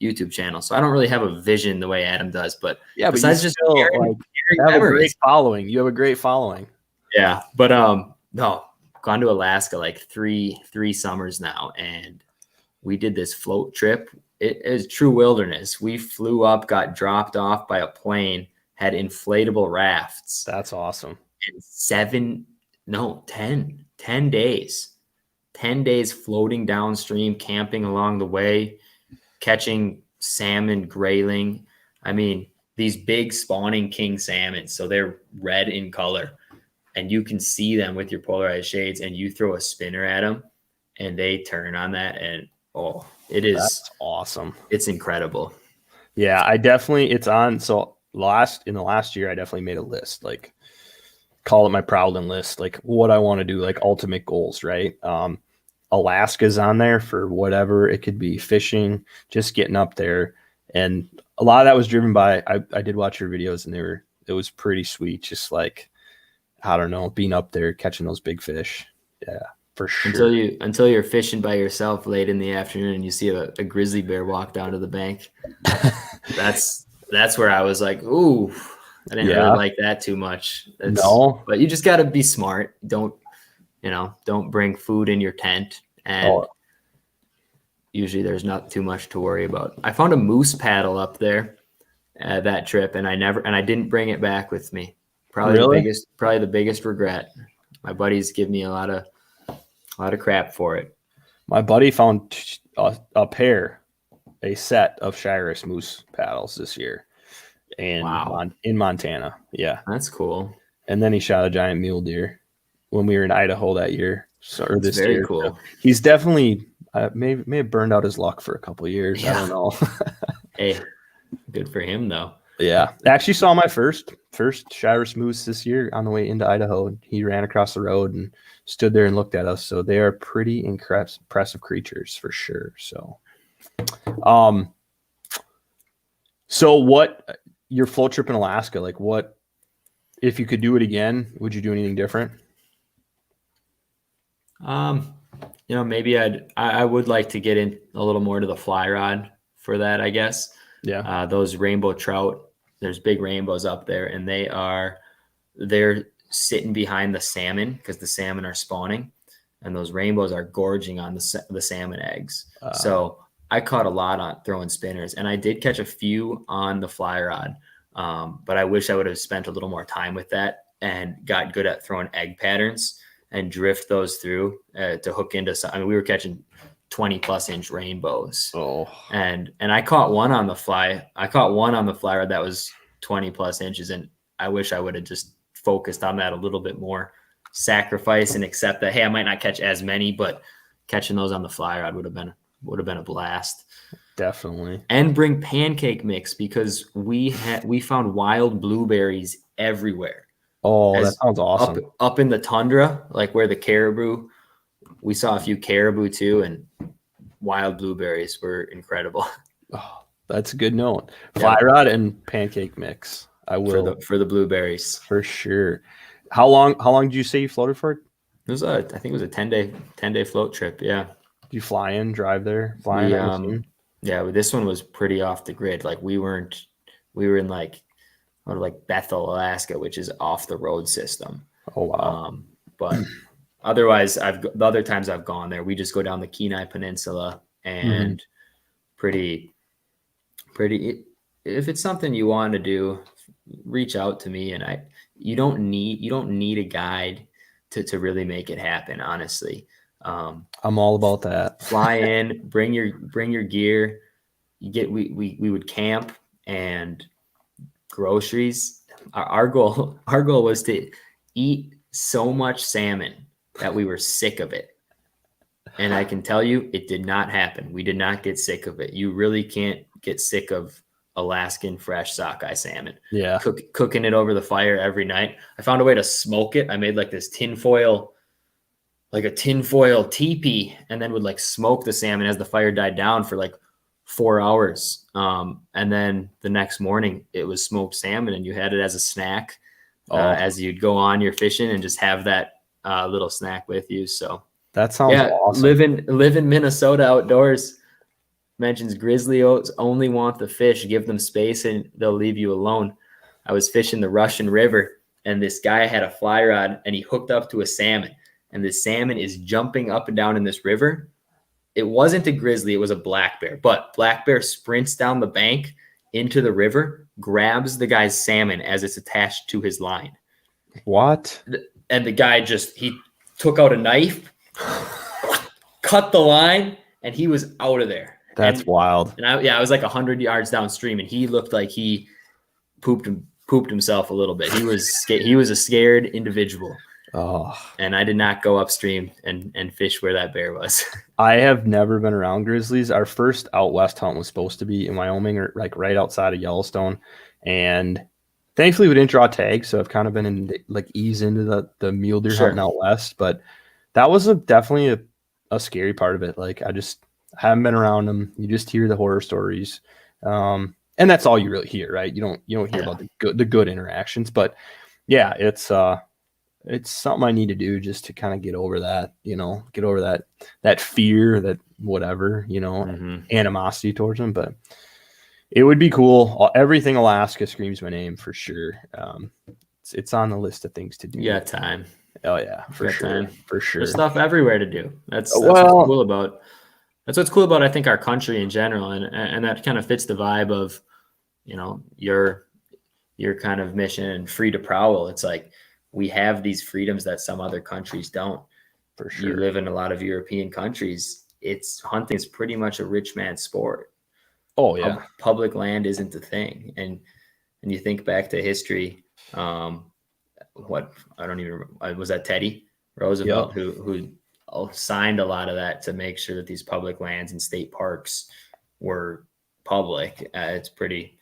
YouTube channel. So I don't really have a vision the way Adam does, but yeah, besides but just you have a great following. You have a great following. Yeah, but no, gone to Alaska like three summers now, and we did this float trip. It is true wilderness. We flew up, got dropped off by a plane, had inflatable rafts. That's awesome. And 10 days. 10 days floating downstream, camping along the way, catching salmon, grayling. I mean, these big spawning king salmon. So they're red in color, and you can see them with your polarized shades, and you throw a spinner at them and they turn on that. And that's awesome. It's incredible. Yeah, it's on. So in the last year, I definitely made a list, like call it my Prowling list, like what I want to do, like ultimate goals, right? Alaska's on there for whatever. It could be fishing, just getting up there. And a lot of that was driven by, I did watch your videos, and it was pretty sweet. Just like, I don't know, being up there, catching those big fish. Yeah, for sure. Until you're fishing by yourself late in the afternoon and you see a grizzly bear walk down to the bank. That's where I was like, ooh, I didn't really like that too much. No, but you just got to be smart. Don't bring food in your tent, and usually there's not too much to worry about. I found a moose paddle up there that trip, and I didn't bring it back with me. Probably the biggest regret. My buddies give me a lot of crap for it. My buddy found a set of Shiras moose paddles this year, and in Montana. Yeah, that's cool. And then he shot a giant mule deer when we were in Idaho that year. This very year. Cool. So he's definitely may have burned out his luck for a couple of years. Yeah. I don't know. Hey, good for him though. Yeah, I actually saw my first Shiras moose this year on the way into Idaho. He ran across the road and stood there and looked at us. So they are pretty impressive creatures for sure. So, what your float trip in Alaska? Like, what if you could do it again? Would you do anything different? Maybe I would like to get in a little more to the fly rod for that, I guess. Yeah. Those rainbow trout, there's big rainbows up there, and they're sitting behind the salmon because the salmon are spawning, and those rainbows are gorging on the salmon eggs. So I caught a lot on throwing spinners, and I did catch a few on the fly rod. But I wish I would have spent a little more time with that and got good at throwing egg patterns and drift those through to hook into some. I mean, we were catching 20+ inch rainbows. And I caught one on the fly. I caught one on the fly rod that was 20+ inches. And I wish I would have just focused on that a little bit more, sacrifice and accept that, hey, I might not catch as many, but catching those on the fly rod would have been a blast. Definitely. And bring pancake mix, because we found wild blueberries everywhere. Oh, that sounds awesome. Up in the tundra, like where the caribou, we saw a few caribou too, and wild blueberries were incredible. Oh, that's a good note. Fly rod and pancake mix. I will for the blueberries for sure. How long did you say you floated for? It was I think it was a 10-day float trip. Yeah. Did you fly in, drive there, fly in? Yeah, this one was pretty off the grid. Like we were in like Bethel, Alaska, which is off the road system. Oh wow. But otherwise, the other times I've gone there, we just go down the Kenai Peninsula and pretty. If it's something you want to do, reach out to me, and you don't need a guide to really make it happen. Honestly, I'm all about that. Fly in, bring your gear. We would camp and groceries. Our goal was to eat so much salmon that we were sick of it. And I can tell you, it did not happen. We did not get sick of it. You really can't get sick of Alaskan fresh sockeye salmon. Yeah. Cooking it over the fire every night. I found a way to smoke it. I made like this tinfoil teepee, and then would like smoke the salmon as the fire died down for like 4 hours. And then the next morning it was smoked salmon, and you had it as a snack as you'd go on your fishing, and just have that little snack with you. So that sounds awesome. Live in Minnesota outdoors. Mentions grizzly oats only want the fish. Give them space and they'll leave you alone. I was fishing the Russian River, and this guy had a fly rod, and he hooked up to a salmon, and the salmon is jumping up and down in this river. It wasn't a grizzly, it was a black bear, but black bear sprints down the bank into the river, grabs the guy's salmon as it's attached to his line. What? And the guy he took out a knife, cut the line, and he was out of there. That's wild. And I was like 100 yards downstream, and he looked like he pooped himself a little bit. He was a scared individual. Oh. And I did not go upstream and fish where that bear was. I have never been around grizzlies. Our first out west hunt was supposed to be in Wyoming, or like right outside of Yellowstone. And thankfully we didn't draw tags, so I've kind of been in like ease into the mule deer hunting out west. But that was definitely a scary part of it. Like I just haven't been around them. You just hear the horror stories. And that's all you really hear, right? You don't hear about the good interactions. But yeah, it's something I need to do just to kind of get over that, get over that fear, that whatever, animosity towards them. But it would be cool. Everything Alaska screams my name for sure. It's on the list of things to do. You got time. Oh yeah, for sure. Time. For sure. There's stuff everywhere to do. That's what's cool about. That's what's cool about, I think, our country in general, and that kind of fits the vibe of, your kind of mission and free to prowl. It's like we have these freedoms that some other countries don't. For sure. You live in a lot of European countries. Hunting is pretty much a rich man's sport. Oh yeah. Public land isn't a thing. And you think back to history, was that Teddy Roosevelt who signed a lot of that to make sure that these public lands and state parks were public. It's pretty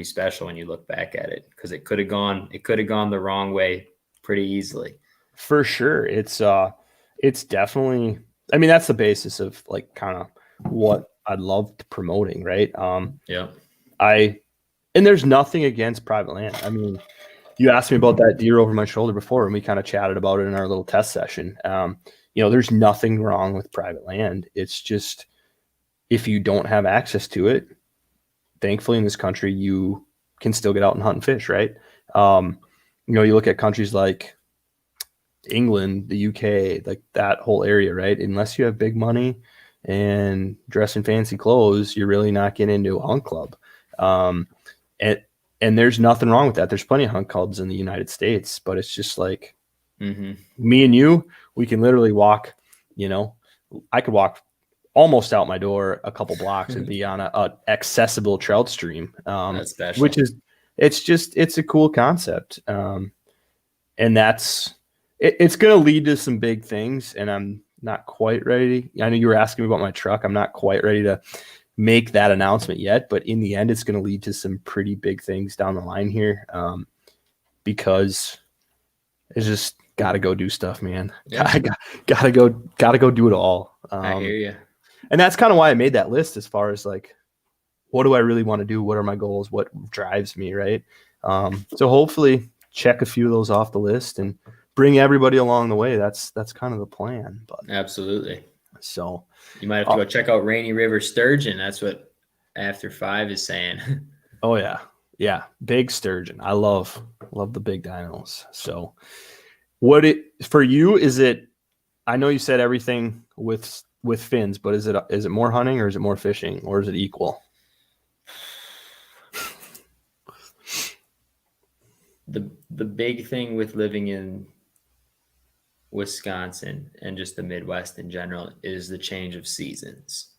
special when you look back at it, because it could have gone the wrong way pretty easily. For sure. It's definitely, I mean, that's the basis of like kind of what I loved promoting, right? And there's nothing against private land. I mean, you asked me about that deer over my shoulder before, and we kind of chatted about it in our little test session. There's nothing wrong with private land. It's just, if you don't have access to it, thankfully in this country, you can still get out and hunt and fish, right? You look at countries like England, the UK, like that whole area, right? Unless you have big money and dress in fancy clothes, you're really not getting into a hunt club. And there's nothing wrong with that. There's plenty of hunt clubs in the United States, but it's just like me and you, we can literally walk, I could walk almost out my door a couple blocks and be on a accessible trout stream. That's special. Which is, it's a cool concept. And it's going to lead to some big things, and I'm not quite ready. I know you were asking me about my truck. I'm not quite ready to make that announcement yet, but in the end, it's going to lead to some pretty big things down the line here. Because it's just got to go do stuff, man. Yeah. Gotta go do it all. I hear you. And that's kind of why I made that list, as far as like, what do I really want to do? What are my goals? What drives me? Right. So hopefully check a few of those off the list and bring everybody along the way. That's kind of the plan. But absolutely. So you might have to go check out Rainy River Sturgeon. That's what After 5 is saying. Oh yeah. Yeah. Big sturgeon. I love the big dinos. So for you, is it, I know you said everything with fins, but is it more hunting, or is it more fishing, or is it equal? The big thing with living in Wisconsin and just the Midwest in general is the change of seasons.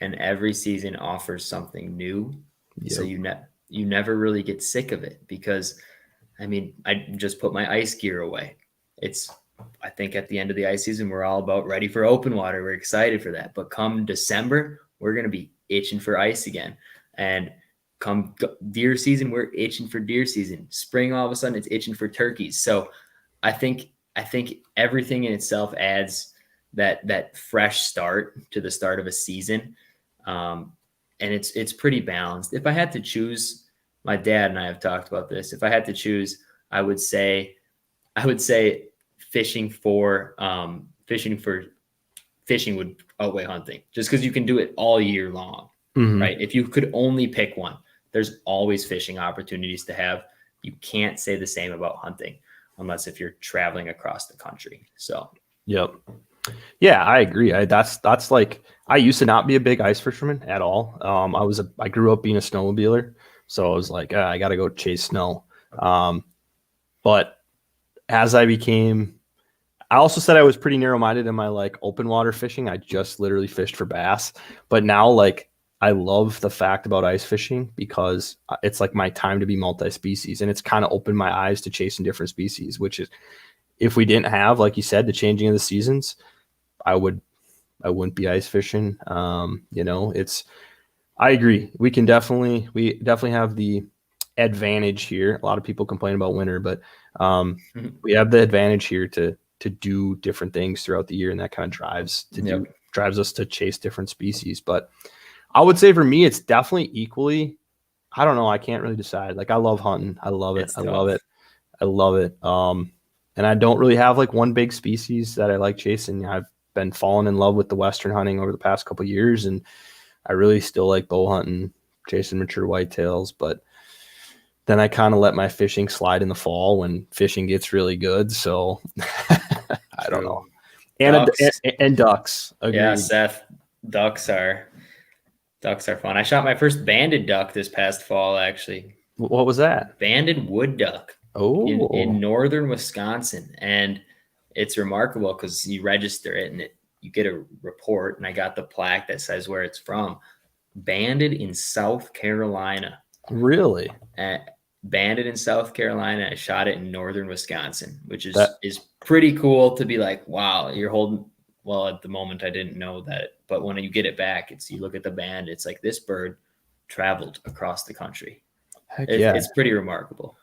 And every season offers something new. Yep. So you never really get sick of it because, I mean, I just put my ice gear away. I think at the end of the ice season, we're all about ready for open water. We're excited for that. But come December, we're going to be itching for ice again. And come deer season, we're itching for deer season. Spring, all of a sudden, it's itching for turkeys. So I think everything in itself adds that fresh start to the start of a season. And it's pretty balanced. If I had to choose, my dad and I have talked about this. If I had to choose, I would say fishing would outweigh hunting, just because you can do it all year long, right? If you could only pick one, there's always fishing opportunities to have. You can't say the same about hunting unless if you're traveling across the country. So, yep. Yeah, I agree. That's like, I used to not be a big ice fisherman at all. I grew up being a snowmobiler, so I was like, I got to go chase snow. But as I also said I was pretty narrow-minded in my like open water fishing. I just literally fished for bass, but now like I love the fact about ice fishing because it's like my time to be multi-species, and it's kind of opened my eyes to chasing different species, which is, if we didn't have, like you said, the changing of the seasons, I wouldn't be ice fishing. I agree. We definitely have the advantage here. A lot of people complain about winter, but we have the advantage here to do different things throughout the year, and that kind of drives us to chase different species. But I would say for me, it's definitely equally, I don't know, I can't really decide. Like, I love hunting. I love it. I love it. And I don't really have like one big species that I like chasing. I've been falling in love with the Western hunting over the past couple of years, and I really still like bow hunting, chasing mature whitetails. But then I kind of let my fishing slide in the fall when fishing gets really good. So I don't know. And ducks. Agreed. Yeah, Seth, ducks are fun. I shot my first banded duck this past fall, actually. What was that? Banded wood duck. In northern Wisconsin. And it's remarkable because you register it and you get a report, and I got the plaque that says where it's from. Banded in South Carolina. Really? Banded in South Carolina. I shot it in northern Wisconsin, which is pretty cool to be like, wow, you're holding. Well, at the moment I didn't know that, but when you get it back, you look at the band, it's like this bird traveled across the country. It's pretty remarkable.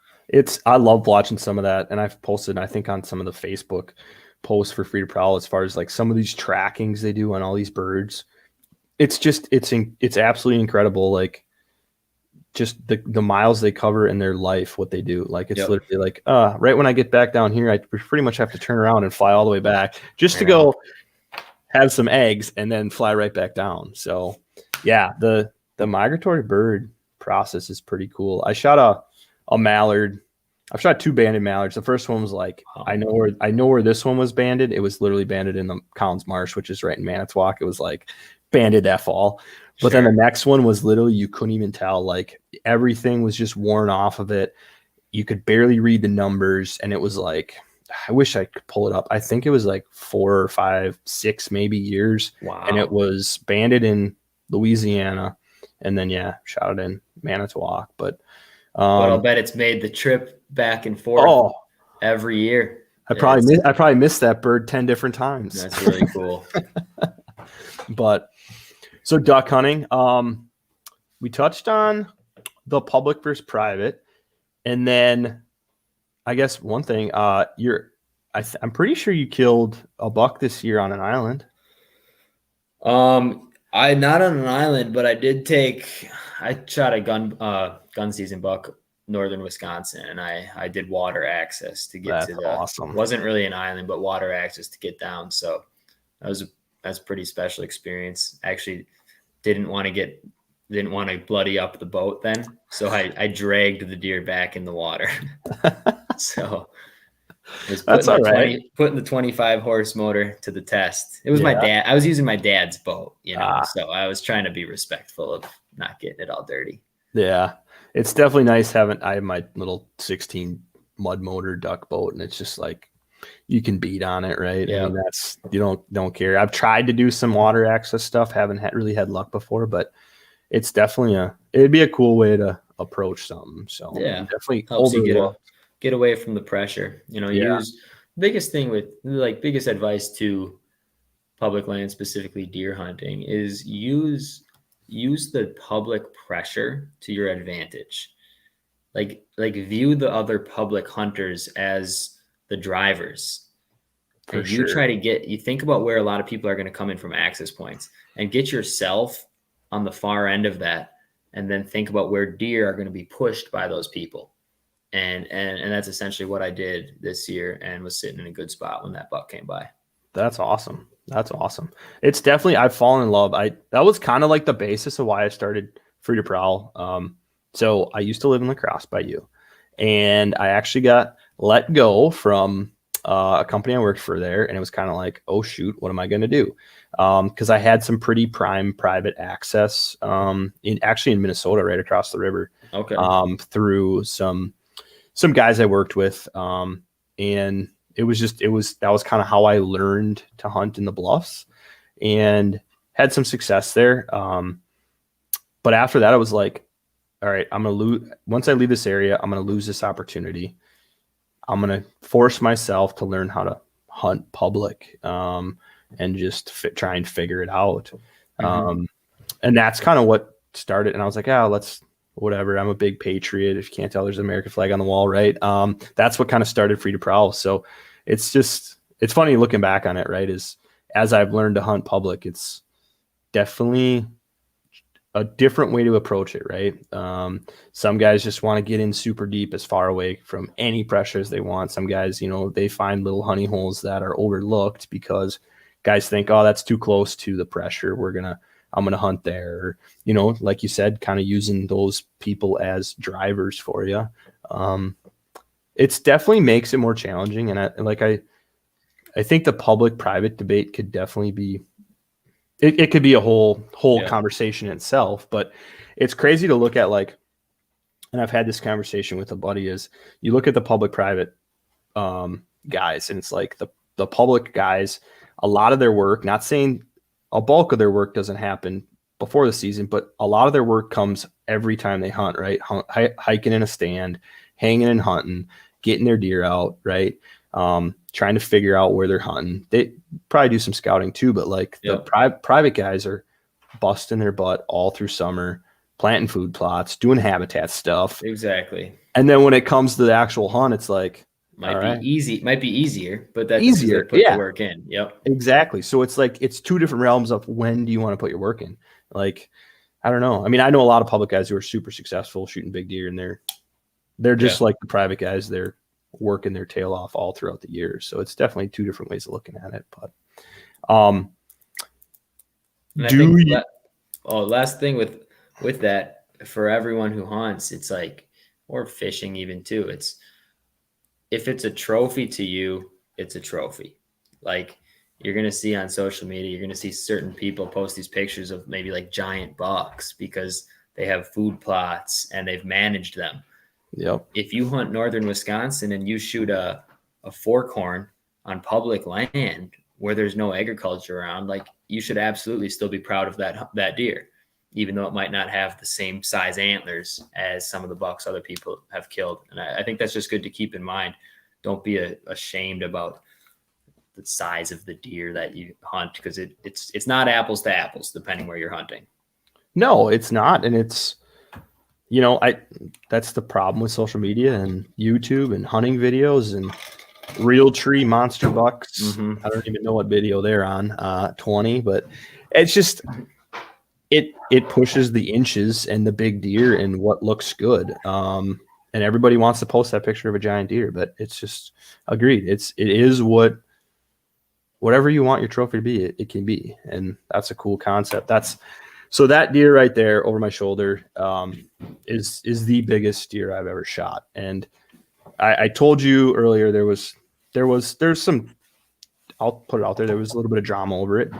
I love watching some of that, and I've posted, I think, on some of the Facebook posts for Free to Prowl, as far as like some of these trackings they do on all these birds. It's absolutely incredible. Like, just the miles they cover in their life, what they do. Like, it's literally like, right when I get back down here, I pretty much have to turn around and fly all the way back just to go have some eggs and then fly right back down. So yeah, the migratory bird process is pretty cool. I shot a mallard. I've shot 2 banded mallards. The first one was like, I know where this one was banded. It was literally banded in the Collins Marsh, which is right in Manitowoc. It was like banded that fall. But then the next one was literally, you couldn't even tell. Like, everything was just worn off of it. You could barely read the numbers. And it was like, I wish I could pull it up. I think it was like 4 or 5, 6 maybe years. Wow. And it was banded in Louisiana. And then, shot it in Manitowoc. But I'll bet it's made the trip back and forth every year. I probably missed that bird 10 different times. That's really cool. But so duck hunting, we touched on the public versus private, and then I guess one thing, I'm pretty sure you killed a buck this year on an island. I not on an island, but I shot a gun season buck, northern Wisconsin, and I did water access to get awesome. Wasn't really an island, but water access to get down. So that's a pretty special experience. Actually, didn't want to bloody up the boat then, so I dragged the deer back in the water. So that's all right. Putting the 25 horse motor to the test. It was my dad. I was using my dad's boat, so I was trying to be respectful of not getting it all dirty. Yeah, it's definitely nice I have my little 16 mud motor duck boat, and it's just like, you can beat on it, right? Yeah. I mean, that's, you don't care. I've tried to do some water access stuff, haven't really had luck before, but it's definitely it'd be a cool way to approach something. So Yeah. definitely Helps you overlooked. get away from the pressure. Yeah, Use biggest thing with like biggest advice to public land, specifically deer hunting, is use the public pressure to your advantage. Like view the other public hunters as the drivers, for and you sure. try to you think about where a lot of people are going to come in from access points, and get yourself on the far end of that, and then think about where deer are going to be pushed by those people. And that's essentially what I did this year, and was sitting in a good spot when that buck came by. That's awesome. That's awesome. It's definitely, I've fallen in love. That was kind of like the basis of why I started Free to Prowl. So I used to live in La Crosse by you, and I actually got let go from a company I worked for there, and it was kind of like, oh shoot, what am I going to do? Because I had some pretty prime private access actually in Minnesota, right across the river. Okay. Through some guys I worked with, and that was kind of how I learned to hunt in the bluffs, and had some success there. But after that, I was like, all right, I'm going to lose. Once I leave this area, I'm going to lose this opportunity. I'm going to force myself to learn how to hunt public, and just try and figure it out. And that's kind of what started. And I was like, let's, whatever. I'm a big patriot. If you can't tell, there's an American flag on the wall, right? That's what kind of started Free to Prowl. So it's funny looking back on it, right? As I've learned to hunt public, it's definitely a different way to approach it, right? Some guys just want to get in super deep, as far away from any pressure as they want. Some guys, they find little honey holes that are overlooked because guys think, oh, that's too close to the pressure. I'm going to hunt there. Or, like you said, kind of using those people as drivers for you. It's definitely makes it more challenging. And I think the public private debate could definitely be, it could be a whole conversation in itself, but it's crazy to look at, like, and I've had this conversation with a buddy, is you look at the public private guys, and it's like the public guys, a lot of their work, not saying a bulk of their work doesn't happen before the season, but a lot of their work comes every time they hunt, right? Hiking in a stand, hanging and hunting, getting their deer out, right? Trying to figure out where they're hunting. They probably do some scouting too, but like the private guys are busting their butt all through summer, planting food plots, doing habitat stuff. Exactly. And then when it comes to the actual hunt, it's like, might be easier, but that's easier. Put the work in. Yep. Exactly. So it's like, it's two different realms of when do you want to put your work in? Like, I don't know. I mean, I know a lot of public guys who are super successful shooting big deer, and they're just like the private guys. They're working their tail off all throughout the year. So it's definitely two different ways of looking at it. But last thing with that, for everyone who hunts, it's like, or fishing even too, if it's a trophy to you, it's a trophy. Like, you're going to see on social media, you're going to see certain people post these pictures of maybe like giant bucks because they have food plots and they've managed them. Yep. If you hunt northern Wisconsin and you shoot a fork horn on public land where there's no agriculture around, like, you should absolutely still be proud of that deer, even though it might not have the same size antlers as some of the bucks other people have killed. And I think that's just good to keep in mind. Don't be ashamed about the size of the deer that you hunt, because it's not apples to apples depending where you're hunting. No, it's not. And it's, that's the problem with social media and YouTube and hunting videos and real tree monster bucks. Mm-hmm. I don't even know what video they're on, 20, but it's just, it pushes the inches and the big deer and what looks good. And everybody wants to post that picture of a giant deer, but it's just, agreed. It is whatever you want your trophy to be, it can be. And that's a cool concept. So that deer right there over my shoulder is the biggest deer I've ever shot. And I told you earlier, there's some, I'll put it out there, there was a little bit of drama over it.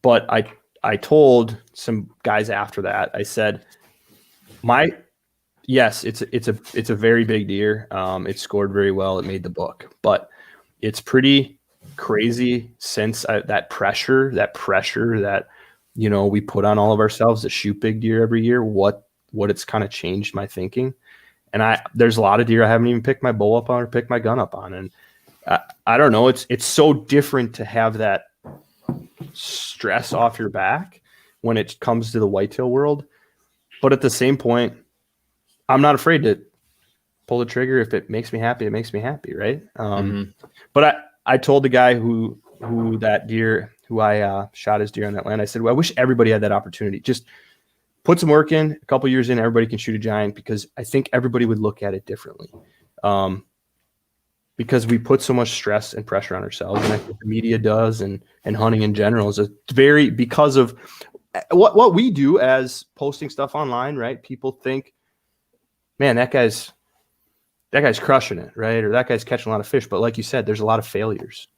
But I told some guys after that, I said, yes, it's a very big deer. It scored very well. It made the book, but it's pretty crazy since that pressure that we put on all of ourselves to shoot big deer every year. What it's kind of changed my thinking, and there's a lot of deer I haven't even picked my bow up on or picked my gun up on, and I don't know. It's so different to have that stress off your back when it comes to the whitetail world, but at the same point, I'm not afraid to pull the trigger. If it makes me happy, it makes me happy, right? But I told the guy who I shot his deer on that land, I said, well, I wish everybody had that opportunity. Just put some work in, a couple years in, everybody can shoot a giant, because I think everybody would look at it differently. Because we put so much stress and pressure on ourselves, and I think the media does, and hunting in general is because of what we do as posting stuff online, right? People think, man, that guy's crushing it, right? Or that guy's catching a lot of fish. But like you said, there's a lot of failures.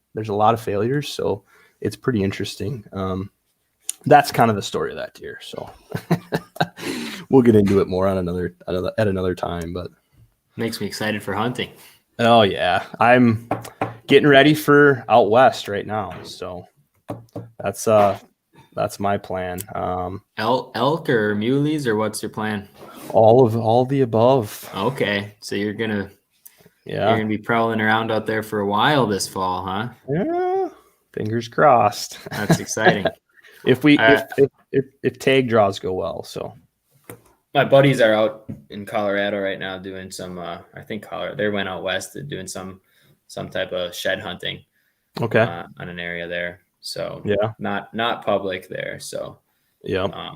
So it's pretty interesting. That's kind of the story of that deer. So we'll get into it more at another time, but makes me excited for hunting. Oh yeah. I'm getting ready for out west right now. So that's my plan. Elk or muleys, or what's your plan? All the above. Okay. So you're going to be prowling around out there for a while this fall, huh? Yeah. Fingers crossed. That's exciting. if tag draws go well. So my buddies are out in Colorado right now doing some, I think they went out west doing some type of shed hunting. Okay. On an area there. So yeah, not public there. So yeah.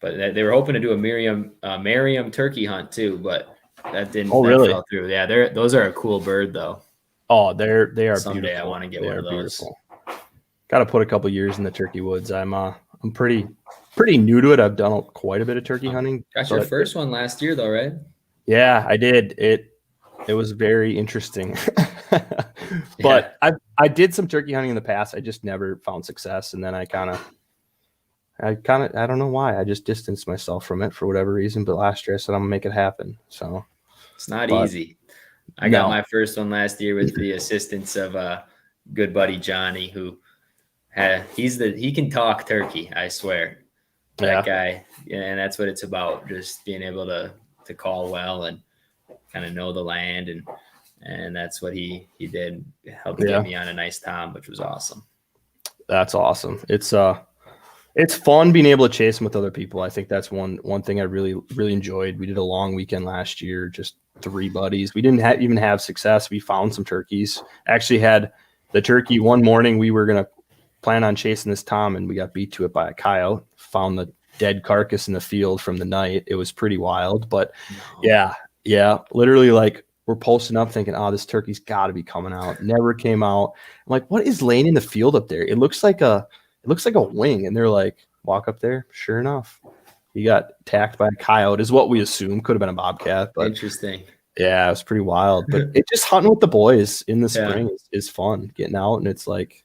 But they were hoping to do a Merriam turkey hunt too, but that didn't. Oh, really? Fell through. Yeah, those are a cool bird though. Oh, they are Someday beautiful. I want to get one of those. Got to put a couple years in the turkey woods. I'm pretty new to it. I've done quite a bit of turkey hunting. Got your first one last year though, right? Yeah, I did. It was very interesting. But I did some turkey hunting in the past. I just never found success, and then I kind of I don't know why. I just distanced myself from it for whatever reason. But last year I said I'm gonna make it happen. So it's not easy. I got my first one last year with the assistance of a good buddy Johnny, who he can talk turkey. I swear, that guy. And that's what it's about. Just being able to call well and kind of know the land, and that's what he did. Helped get me on a nice tom, which was awesome. That's awesome. It's fun being able to chase them with other people. I think that's one thing I really, really enjoyed. We did a long weekend last year, just 3 buddies. We didn't even have success. We found some turkeys. Actually had the turkey one morning. We were going to plan on chasing this tom, and we got beat to it by a coyote. Found the dead carcass in the field from the night. It was pretty wild, but yeah. Literally, like, we're posting up thinking, oh, this turkey's got to be coming out. Never came out. I'm like, what is laying in the field up there? It looks like a wing. And they're like, walk up there. Sure enough, he got attacked by a coyote, is what we assume. Could have been a bobcat, but interesting. Yeah, it was pretty wild. But it just hunting with the boys in the spring is fun. Getting out, and it's like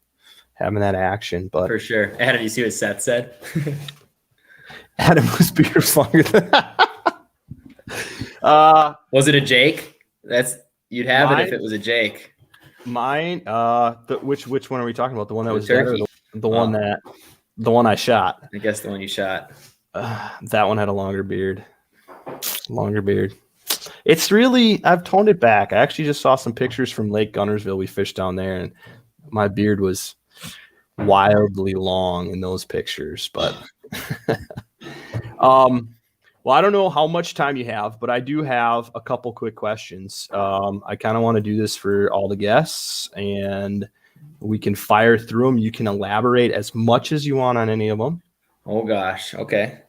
having that action. But for sure. Adam, you see what Seth said? Adam was beers longer than was it a Jake? You'd have it if it was a Jake. Mine, which one are we talking about? The one that was turkey. The one I shot. I guess the one you shot. That one had a longer beard. It's really, I've toned it back. I actually just saw some pictures from Lake Gunnersville. We fished down there, and my beard was wildly long in those pictures. But well, I don't know how much time you have, but I do have a couple quick questions. I kind of want to do this for all the guests, and we can fire through them. You can elaborate as much as you want on any of them. Oh gosh. Okay.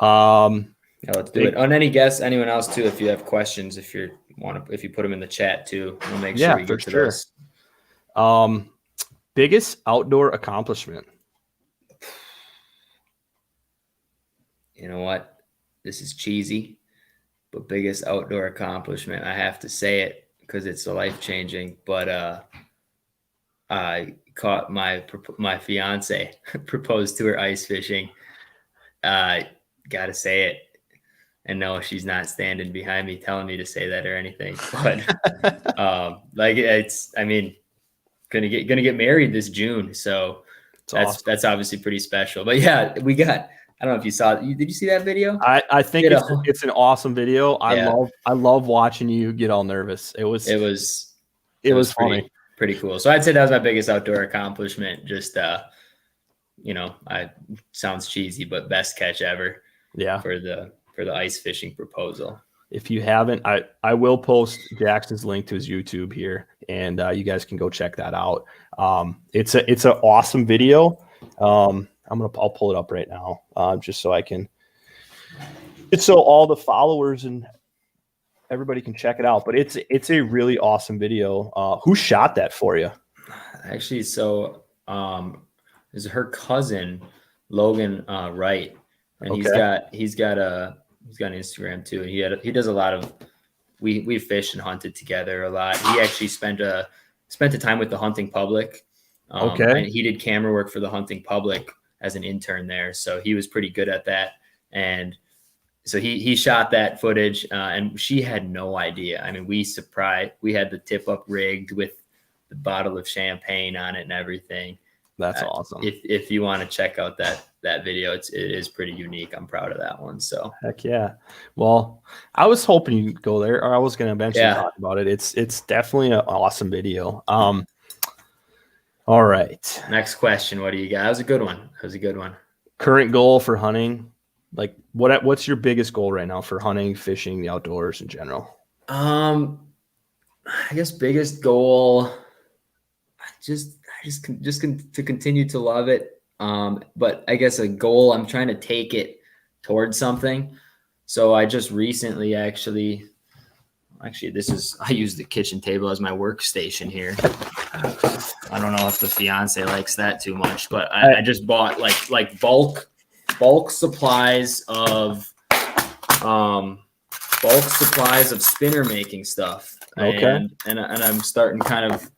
Yeah, let's do it. On any guests, anyone else too, if you have questions, if you put them in the chat too, we'll make sure we get to those. Biggest outdoor accomplishment. You know what? This is cheesy, but biggest outdoor accomplishment. I have to say it because it's life-changing, but I caught my fiance proposed to her ice fishing. Gotta say it. And no, she's not standing behind me telling me to say that or anything. But like I mean, gonna get married this June, so that's obviously pretty special. But yeah, we got. I don't know if you saw. Did you see that video? I think it's an awesome video. Yeah. I love watching you get all nervous. It was funny. Pretty cool. So I'd say that was my biggest outdoor accomplishment. Just sounds cheesy, but best catch ever. Yeah. For the ice fishing proposal. If you haven't, I will post Jackson's link to his YouTube here, and you guys can go check that out. It's an awesome video. I'll pull it up right now, just so I can. It's so all the followers and everybody can check it out. But it's a really awesome video. Who shot that for you? Actually, so is her cousin Logan Wright, and okay. he's got an Instagram too, and he does a lot of we fished and hunted together a lot. He actually spent a time with the hunting public. And he did camera work for the hunting public as an intern there, so he was pretty good at that. And so he shot that footage, and she had no idea. I mean, we had the tip up rigged with the bottle of champagne on it and everything. That's awesome. If you want to check out that video, it is pretty unique. I'm proud of that one. So heck yeah. Well, I was hoping you'd go there, or I was going to eventually talk about it. It's definitely an awesome video. All right. Next question. What do you got? That was a good one. Current goal for hunting. Like what's your biggest goal right now for hunting, fishing, the outdoors in general? I guess biggest goal, just to continue to love it. But I guess a goal, I'm trying to take it towards something. So I just recently I use the kitchen table as my workstation here. I don't know if the fiance likes that too much, but I just bought like bulk supplies of spinner making stuff. Okay. And I'm starting kind of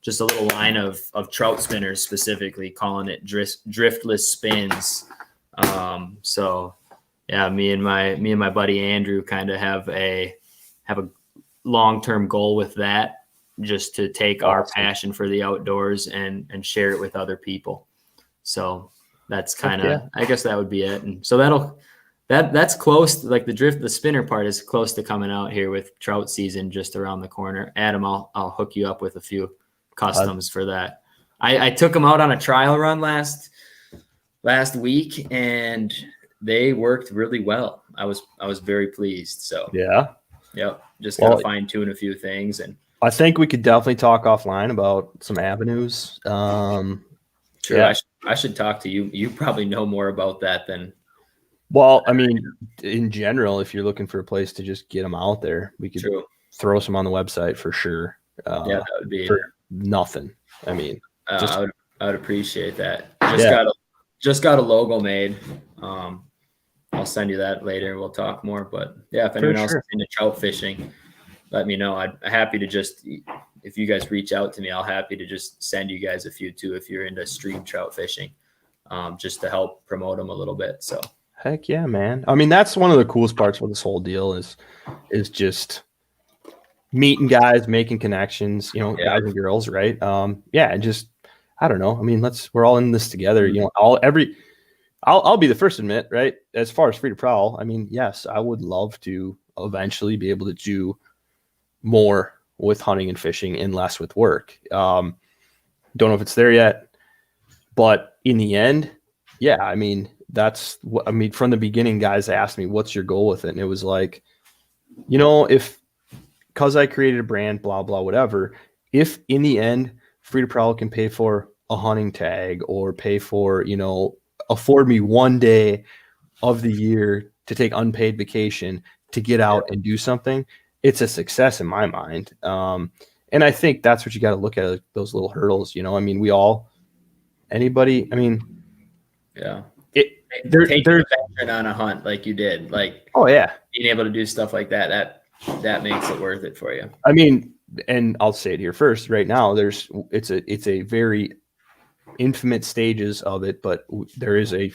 just a little line of trout spinners, specifically calling it driftless spins. So yeah, me and my buddy Andrew kind of have a long-term goal with that, just to take our passion for the outdoors and share it with other people. So that's kind of, I guess that would be it. And so that's close. Like the spinner part is close to coming out here with trout season just around the corner. Adam, I'll hook you up with a few customs for that. I took them out on a trial run last week, and they worked really well. I was very pleased. So yeah. Yep. Just gotta fine tune a few things, and I think we could definitely talk offline about some avenues. Sure. Yeah. I should talk to you. You probably know more about that than. Well, I mean, in general, if you're looking for a place to just get them out there, we could throw some on the website for sure. That would be for nothing. I mean, I would appreciate that. Just got a logo made. I'll send you that later. We'll talk more. But yeah, if anyone else is into trout fishing, let me know. I'm happy to if you guys reach out to me, I'll happy to just send you guys a few too if you're into stream trout fishing, just to help promote them a little bit. So heck yeah, man. I mean, that's one of the coolest parts of this whole deal is just meeting guys, making connections, guys and girls, right? And just, I don't know. I mean, we're all in this together. I'll be the first to admit, right? As far as free to prowl, I mean, yes, I would love to eventually be able to do more with hunting and fishing and less with work. Don't know if it's there yet, but in the end, yeah, I mean, that's what, I mean, from the beginning, guys asked me, what's your goal with it? And it was like, because I created a brand, blah, blah, whatever, if in the end, free to prowl can pay for a hunting tag or pay for, afford me one day of the year to take unpaid vacation to get out and do something, it's a success in my mind. And I think that's what you got to look at, like those little hurdles, I mean, there's on a hunt like you did, like, oh yeah, being able to do stuff like that makes it worth it for you. I mean, and I'll say it here first, right now, it's a very infinite stages of it, but there is a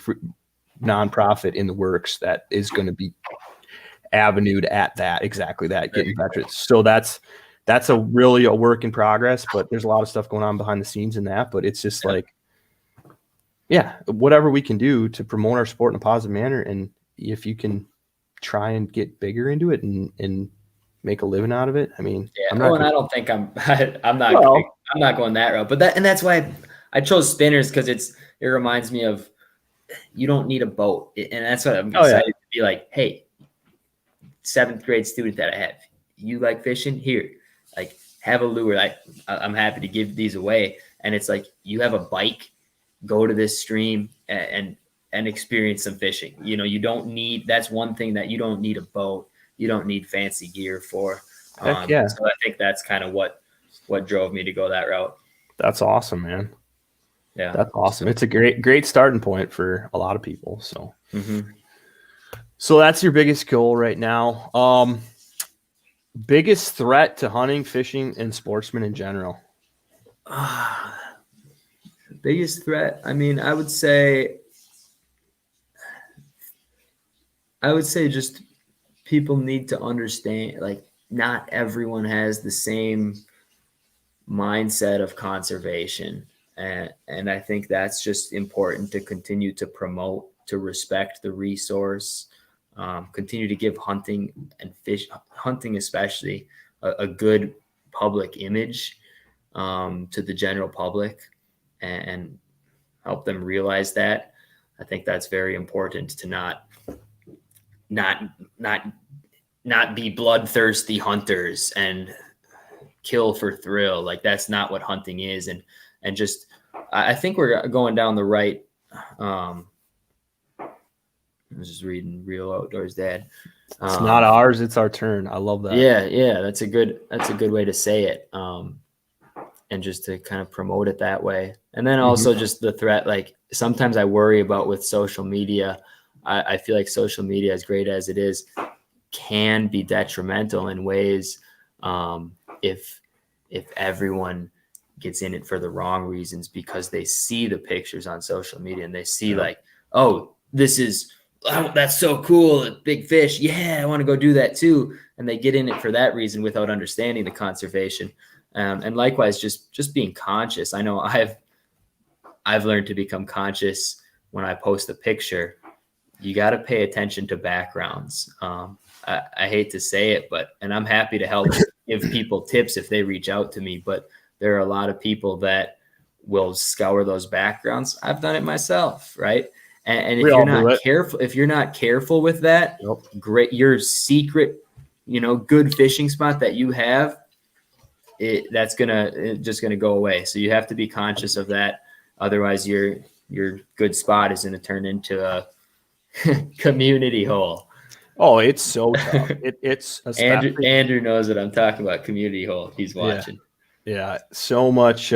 nonprofit in the works that is going to be avenued at that, exactly that, getting veterans. So that's really a work in progress, but there's a lot of stuff going on behind the scenes in that. But it's just like, whatever we can do to promote our sport in a positive manner. And if you can try and get bigger into it and make a living out of it, I mean, and I don't think I'm not going that route, but that's why I chose spinners, because it reminds me of, you don't need a boat. And that's what I'm excited to be like, hey, 7th grade student that I have, you like fishing? Here, like, have a lure. I'm happy to give these away. And it's like, you have a bike, go to this stream and experience some fishing. You don't need, that's one thing that you don't need a boat. You don't need fancy gear for. So I think that's kind of what drove me to go that route. That's awesome, man. Yeah, that's awesome. It's a great starting point for a lot of people. So, So that's your biggest goal right now. Biggest threat to hunting, fishing, and sportsmen in general. Biggest threat. I mean, I would say just people need to understand, like, not everyone has the same mindset of conservation. And I think that's just important to continue to promote, to respect the resource, continue to give hunting and hunting especially a good public image to the general public, and help them realize that. I think that's very important, to not be bloodthirsty hunters and kill for thrill. Like, that's not what hunting is. And just, I think we're going down the right. I was just reading Real Outdoors Dad. It's not ours, it's our turn. I love that. Yeah. That's a good way to say it. And just to kind of promote it that way. And then also just the threat, like, sometimes I worry about with social media. I feel like social media, as great as it is, can be detrimental in ways if everyone gets in it for the wrong reasons, because they see the pictures on social media and they see like, oh, that's so cool, a big fish. Yeah, I want to go do that too. And they get in it for that reason without understanding the conservation. And likewise, just being conscious. I know I've learned to become conscious when I post a picture. You got to pay attention to backgrounds. I hate to say it, and I'm happy to help give people tips if they reach out to me, but there are a lot of people that will scour those backgrounds. I've done it myself, right? And if you're not careful with that, great, your secret, good fishing spot that you have, that's just gonna go away. So you have to be conscious of that. Otherwise, your good spot is gonna turn into a community hole. Oh, it's so tough. It's Andrew knows what I'm talking about. Community hole. He's watching. Yeah, so much.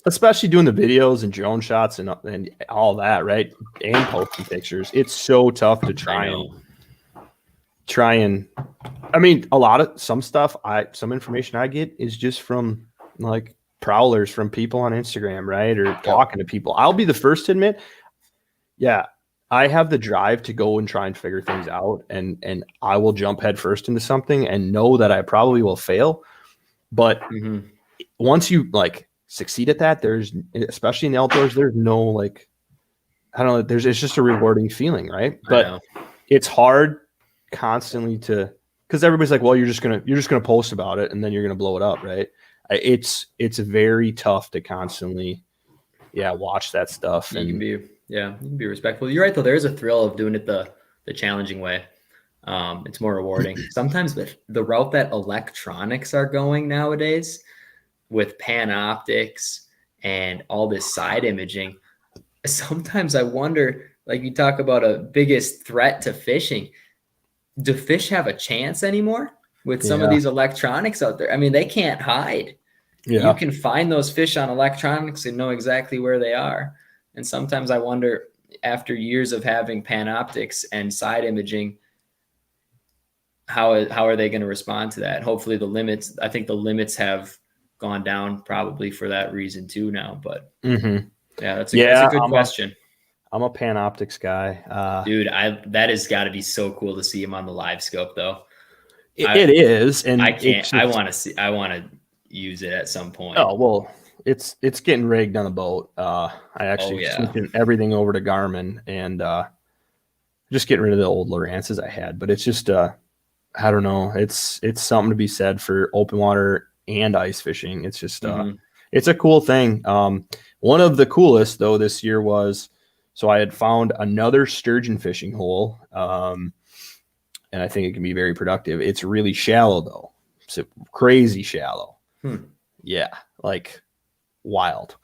Especially doing the videos and drone shots and all that, right? And posting pictures. It's so tough to try and. I mean, some information I get is just from like prowlers, from people on Instagram, right? Or talking to people. I'll be the first to admit, I have the drive to go and try and figure things out, and I will jump headfirst into something and know that I probably will fail. But once you succeed at that, especially in the outdoors, there's no it's just a rewarding feeling, right? But it's hard constantly because everybody's like, well, you're just gonna post about it and then you're gonna blow it up, right? It's very tough to constantly watch that stuff. You can be respectful. You're right, though. There is a thrill of doing it the challenging way. It's more rewarding. Sometimes the route that electronics are going nowadays, with Panoptics and all this side imaging, sometimes I wonder, like, you talk about a biggest threat to fishing. Do fish have a chance anymore with some of these electronics out there? I mean, they can't hide. You can find those fish on electronics and know exactly where they are. And sometimes I wonder, after years of having Panoptics and side imaging, how are they going to respond to that? Hopefully I think the limits have gone down probably for that reason too now, but that's a good question. I'm a Panoptics guy. Dude, that has got to be so cool to see him on the live scope, though. It is, and I can't. it's just, I want to use it at some point. oh well, it's getting rigged on the boat. I Oh, actually yeah. switching everything over to Garmin and just getting rid of the old Lowrances I had. But it's just I don't know. It's something to be said for open water and ice fishing. It's just it's a cool thing. One of the coolest though this year was, so I had found another sturgeon fishing hole. And I think it can be very productive. It's really shallow though. It's crazy shallow. Yeah, like wild.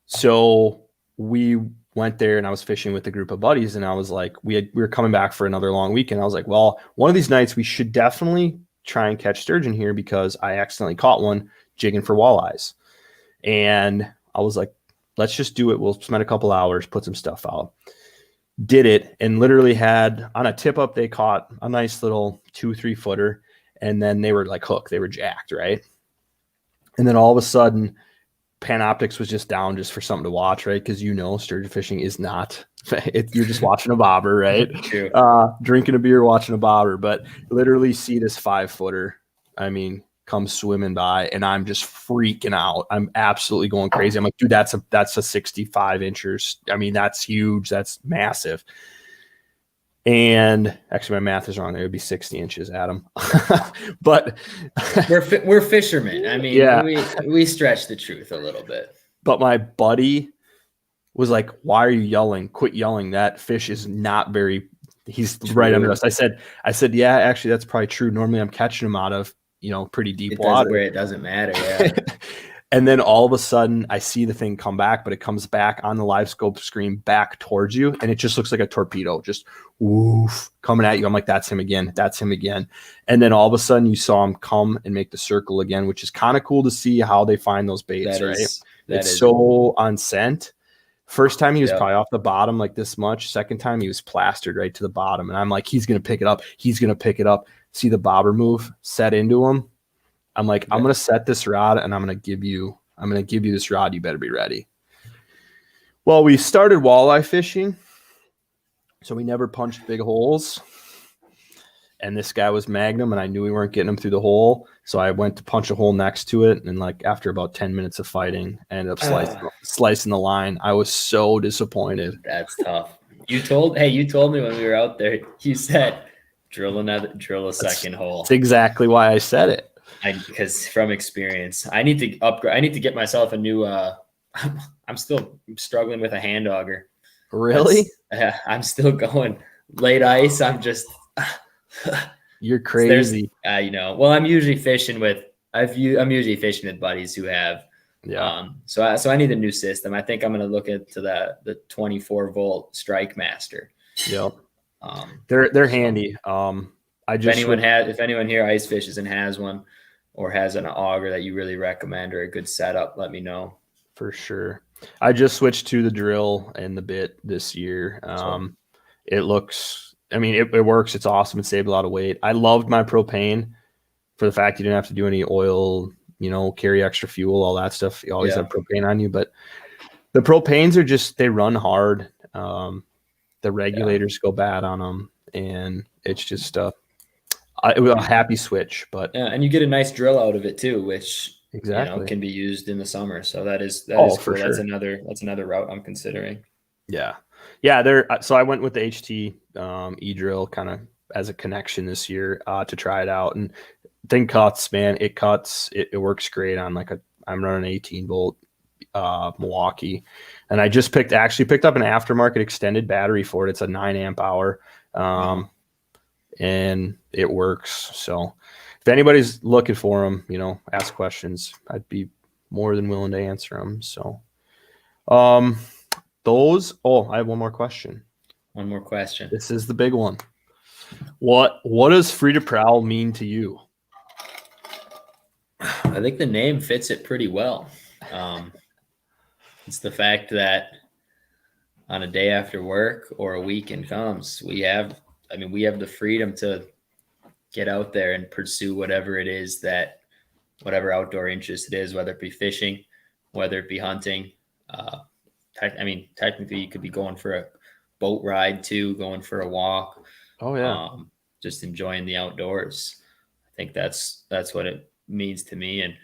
So we went there and I was fishing with a group of buddies, and I was like, we were coming back for another long weekend. I was like, well, one of these nights we should definitely try and catch sturgeon here because I accidentally caught one jigging for walleyes. And I was like, let's just do it. We'll spend a couple hours, put some stuff out. Did it, and literally had on a tip up, they caught a nice little 2-3 footer, and then they were like hooked. They were jacked, right? And then all of a sudden, Panoptics was just down just for something to watch, right? Because sturgeon fishing is not, you're just watching a bobber, right? True. Drinking a beer, watching a bobber, but literally see this 5-footer. I mean, come swimming by, and I'm just freaking out. I'm absolutely going crazy. I'm like, dude, that's a 65 inchers. I mean, that's huge. That's massive. And actually, my math is wrong. It would be 60 inches, Adam. But we're fishermen. I mean, yeah. we stretch the truth a little bit. But my buddy was like, "Why are you yelling? Quit yelling. That fish is not very." He's true. Right under us. I said, yeah, actually, that's probably true. Normally, I'm catching them out of pretty deep water where it doesn't matter. Yeah. And then all of a sudden I see the thing come back, but it comes back on the live scope screen back towards you. And it just looks like a torpedo, just woof, coming at you. I'm like, that's him again. That's him again. And then all of a sudden you saw him come and make the circle again, which is kind of cool to see how they find those baits, right? It's so on scent. First time he was probably off the bottom like this much. Second time he was plastered right to the bottom. And I'm like, he's going to pick it up. He's going to pick it up. See the bobber move, set into him. I'm like, I'm going to set this rod and I'm going to give you this rod. You better be ready. Well, we started walleye fishing, so we never punched big holes. And this guy was Magnum, and I knew we weren't getting him through the hole. So I went to punch a hole next to it. And like after about 10 minutes of fighting, I ended up slicing the line. I was so disappointed. That's tough. You told me when we were out there, you said, drill a second hole. That's exactly why I said it. Because from experience, I need to upgrade. I need to get myself a new. I'm still struggling with a hand auger. Really? I'm still going late ice. I'm just. You're crazy. Well, I'm usually fishing with. I'm usually fishing with buddies who have. Yeah. So I need a new system. I think I'm going to look into the 24 volt Strike Master. Yep. They're handy. If anyone here ice fishes and has one, or has an auger that you really recommend or a good setup, let me know. For sure. I just switched to the drill and the bit this year. It looks, it works. It's awesome. It saved a lot of weight. I loved my propane for the fact you didn't have to do any oil, carry extra fuel, all that stuff. You always have propane on you, but the propanes are just, they run hard. The regulators go bad on them, and it's just it was a happy switch. But and you get a nice drill out of it too, which can be used in the summer. So that is cool. For sure. That's another route I'm considering. Yeah. So I went with the HT e-drill kind of as a connection this year to try it out, and thing cuts, man. It cuts. It works great on I'm running 18 volt Milwaukee, and I just picked up an aftermarket extended battery for it. It's a 9 amp hour. And it works. So if anybody's looking for them, ask questions. I'd be more than willing to answer them. So, I have one more question. One more question. This is the big one. What does Free to Prowl mean to you? I think the name fits it pretty well. It's the fact that on a day after work or a weekend comes, we have the freedom to get out there and pursue whatever it is whatever outdoor interest it is, whether it be fishing, whether it be hunting, technically you could be going for a boat ride too, going for a walk. Oh yeah. Just enjoying the outdoors. I think that's what it means to me, and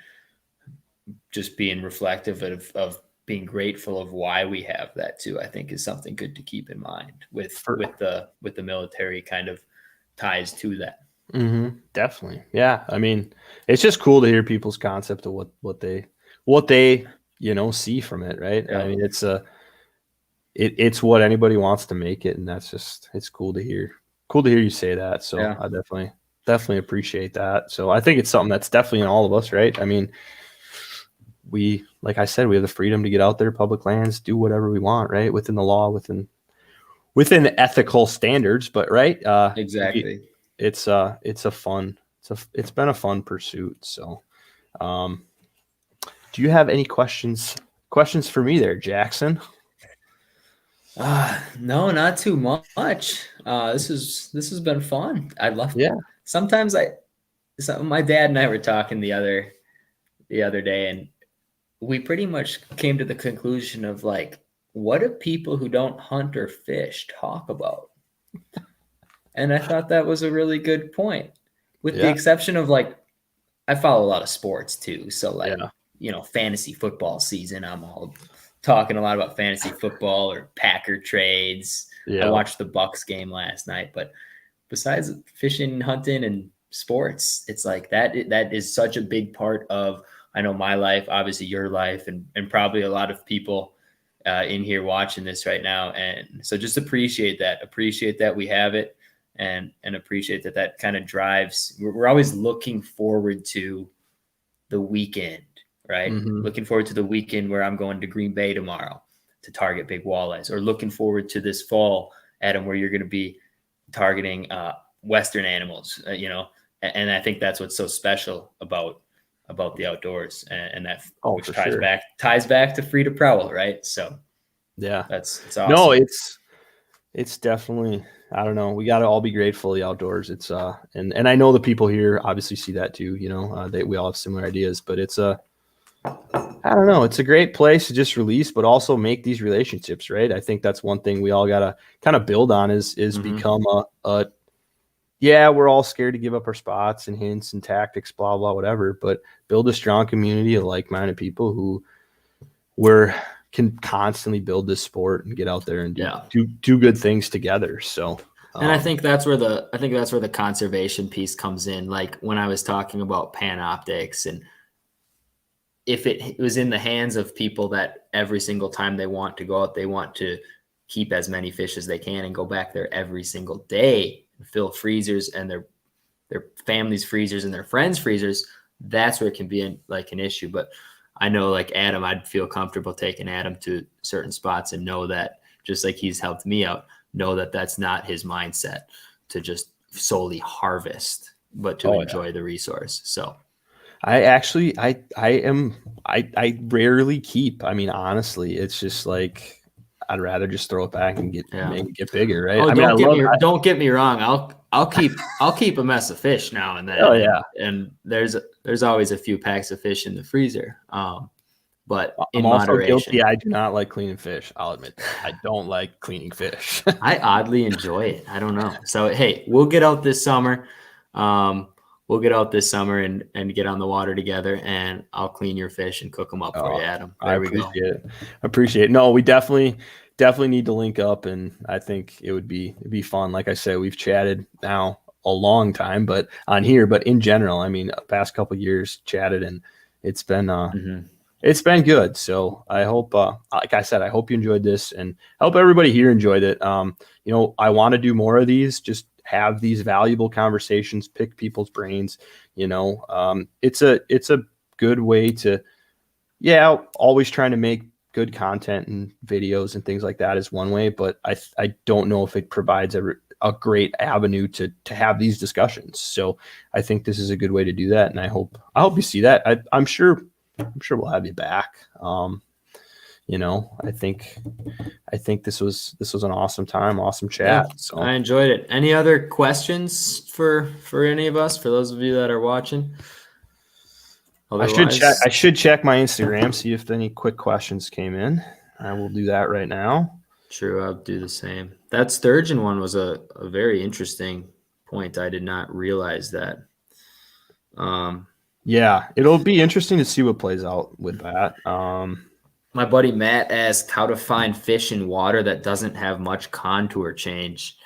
just being reflective of being grateful of why we have that too, I think is something good to keep in mind with the military kind of ties to that. Definitely. Yeah. I mean, it's just cool to hear people's concept of what they, see from it. Right. Yeah. I mean, it's what anybody wants to make it. And it's cool to hear you say that. So Yeah. I definitely appreciate that. So I think it's something that's definitely in all of us. Right. I mean, like I said, we have the freedom to get out there, public lands, do whatever we want, right? Within the law, within ethical standards, but right. Exactly. It's been a fun pursuit. So, do you have any questions for me there, Jackson? No, not too much. This has been fun. I love. Yeah. Sometimes my dad and I were talking the other day, and we pretty much came to the conclusion of like, what do people who don't hunt or fish talk about? And I thought that was a really good point, with the exception of like, I follow a lot of sports too. So like, fantasy football season, I'm all talking a lot about fantasy football or Packer trades. Yeah. I watched the Bucks game last night, but besides fishing, hunting, and sports, it's like that is such a big part of, I know, my life, obviously your life, and probably a lot of people in here watching this right now. And so just appreciate that we have it, and appreciate that kind of drives. We're always looking forward to the weekend, right? Looking forward to the weekend where I'm going to Green Bay tomorrow to target big walleyes, or looking forward to this fall, Adam, where you're going to be targeting Western animals, and I think that's what's so special about the outdoors, and that which ties back to free to Prowl, right? So yeah, it's awesome. No, it's definitely, I don't know, we got to all be grateful of the outdoors. It's and I know the people here obviously see that too, we all have similar ideas, but it's I don't know, it's a great place to just release, but also make these relationships, right? I think that's one thing we all got to kind of build on is become we're all scared to give up our spots and hints and tactics, blah, blah, whatever, but build a strong community of like-minded people who can constantly build this sport and get out there and do good things together. So, and I think that's where the conservation piece comes in. Like when I was talking about Panoptics, and if it was in the hands of people that every single time they want to go out, they want to keep as many fish as they can and go back there every single day and fill freezers and their family's freezers and their friends' freezers, that's where it can be an issue. But I know, like Adam, I'd feel comfortable taking Adam to certain spots and know that, just like he's helped me out, know that that's not his mindset to just solely harvest, but to enjoy the resource. So I actually, I rarely keep. I mean, honestly, it's just like, I'd rather just throw it back and get bigger, right? Oh, don't get me wrong. I'll keep a mess of fish now and then. Oh yeah, and there's always a few packs of fish in the freezer. But in I'm also moderation. guilty. I do not like cleaning fish. I'll admit that. I don't like cleaning fish. I oddly enjoy it. I don't know. So hey, we'll get out this summer. We'll get out this summer and get on the water together, and I'll clean your fish and cook them up for you, Adam. There we go. Appreciate it. No, we definitely need to link up, and I think it'd be fun. Like I said, we've chatted now a long time, but in general, I mean, past couple of years chatted, and it's been it's been good. So I hope, like I said, I hope you enjoyed this, and I hope everybody here enjoyed it. I want to do more of these. Just have these valuable conversations, pick people's brains. It's a good way to, always trying to make good content and videos and things like that is one way, but I don't know if it provides a great avenue to have these discussions. So I think this is a good way to do that, and I hope you see that. I'm sure we'll have you back. I think this was an awesome time, awesome chat. So I enjoyed it. Any other questions for any of us, for those of you that are watching? Otherwise, I should check my Instagram, see if any quick questions came in. I will do that right now. True, I'll do the same. That sturgeon one was a very interesting point. I did not realize that. Yeah, it'll be interesting to see what plays out with that. My buddy Matt asked how to find fish in water that doesn't have much contour change.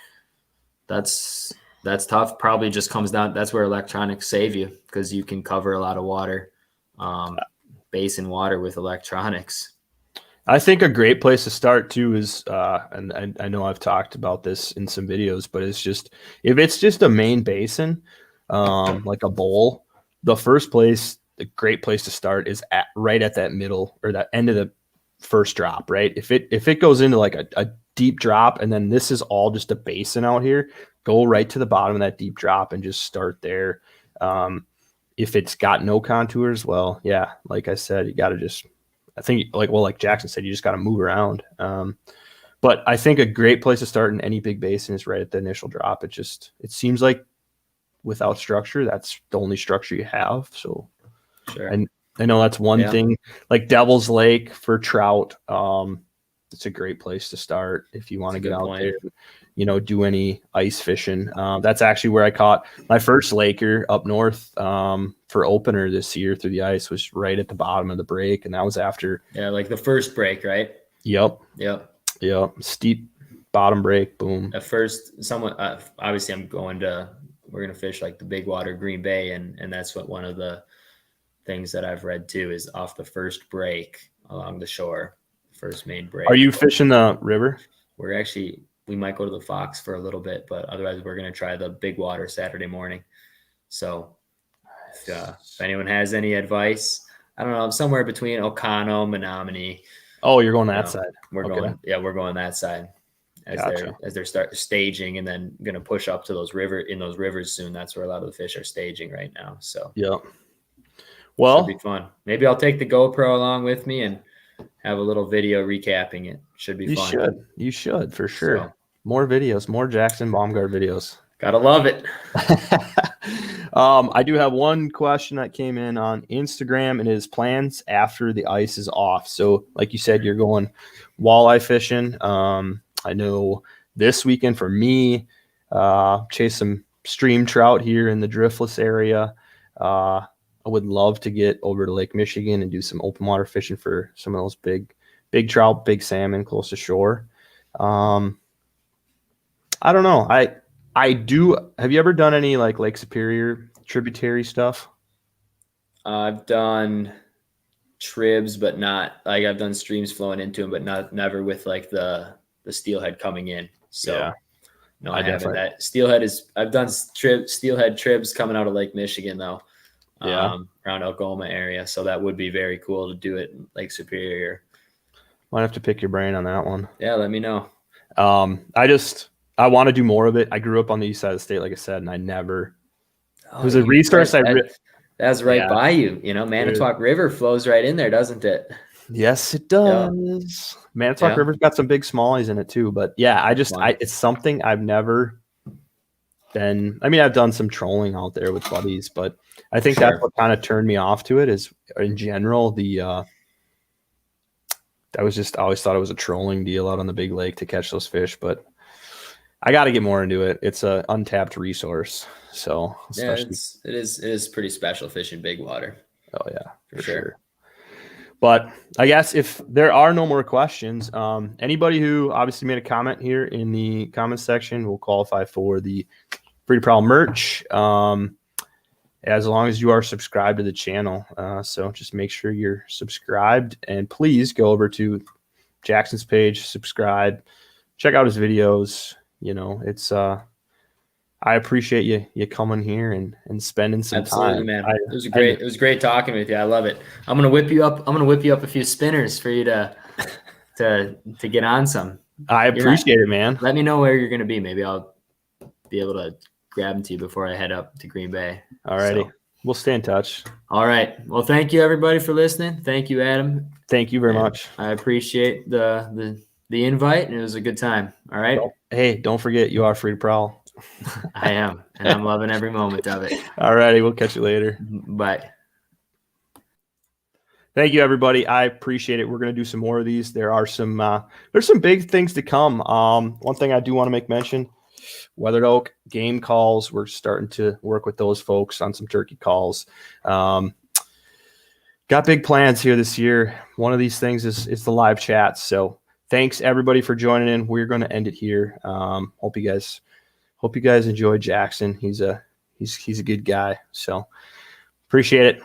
That's tough. Probably just comes down. That's where electronics save you, because you can cover a lot of water, basin water with electronics. I think a great place to start too is, and I know I've talked about this in some videos, but it's just if it's just a main basin, like a bowl, the great place to start is right at that middle or that end of the first drop, right? If it goes into like a deep drop and then this is all just a basin out here, go right to the bottom of that deep drop and just start there. If it's got no contours, well, yeah, like I said, you got to just, I think like Jackson said, you just got to move around. But I think a great place to start in any big basin is right at the initial drop. It seems like without structure, that's the only structure you have. So sure. And I know that's one thing, like Devil's Lake for trout. It's a great place to start if you want to get out there, do any ice fishing. That's actually where I caught my first laker up north for opener this year through the ice, was right at the bottom of the break. And that was after. Yeah, like the first break, right? Yep. Steep bottom break, boom. At first, obviously we're going to fish like the big water, Green Bay. And that's what one of the things that I've read too is off the first break along the shore, first main break. Are you fishing the river? We might go to the Fox for a little bit, but otherwise we're going to try the big water Saturday morning. So if anyone has any advice, I don't know, somewhere between Okano, Menominee. Oh, you're going that side. We're going that side as they're start staging, and then going to push up to those rivers soon. That's where a lot of the fish are staging right now. So yeah. Well, should be fun. Maybe I'll take the GoPro along with me and have a little video recapping it. Should be fun. You should for sure. So, more videos, more Jackson Baumgart videos. Gotta love it. I do have one question that came in on Instagram, and his plans after the ice is off. So, like you said, you're going walleye fishing. I know this weekend for me, chase some stream trout here in the driftless area. I would love to get over to Lake Michigan and do some open water fishing for some of those big trout, big salmon close to shore. I don't know. I do. Have you ever done any like Lake Superior tributary stuff? I've done tribs, but not like I've done streams flowing into them, but never with like the steelhead coming in. So yeah. No, I haven't. That steelhead I've done steelhead tribs coming out of Lake Michigan though. Around Algoma area. So that would be very cool to do it in Lake Superior. Might have to pick your brain on that one. Yeah, let me know. I want to do more of it. I grew up on the east side of the state, like I said, and I never. It was a resource. That's right by you. Manitowoc River flows right in there, doesn't it? Yes, it does. Yeah. Manitowoc River's got some big smallies in it too. But yeah, it's something I've never been. I mean, I've done some trolling out there with buddies, but I think that's what kind of turned me off to it. Is in general I always thought it was a trolling deal out on the big lake to catch those fish, but I got to get more into it. It's an untapped resource. So yeah, it is pretty special fishing big water. Oh yeah, for sure. But I guess if there are no more questions, anybody who obviously made a comment here in the comment section will qualify for the Free to Prowl merch. As long as you are subscribed to the channel. So just make sure you're subscribed, and please go over to Jackson's page, subscribe, check out his videos. It's I appreciate you coming here and spending some time. Man. It was great talking with you. I love it. I'm gonna whip you up a few spinners for you to get on some. I appreciate it, man. Let me know where you're gonna be. Maybe I'll be able to grab them to you before I head up to Green Bay. All righty. We'll stay in touch. All right. Well, thank you everybody for listening. Thank you, Adam. Thank you very much. I appreciate the invite, and it was a good time. All right. Hey, don't forget you are free to prowl. I am, and I'm loving every moment of it. All righty. We'll catch you later. Bye. Thank you, everybody. I appreciate it. We're going to do some more of these. There's some big things to come. One thing I do want to make mention, Weathered Oak game calls. We're starting to work with those folks on some turkey calls. Got big plans here this year. One of these things is the live chat. So thanks everybody for joining in. We're going to end it here. Hope you guys enjoy Jackson. He's a good guy. So appreciate it.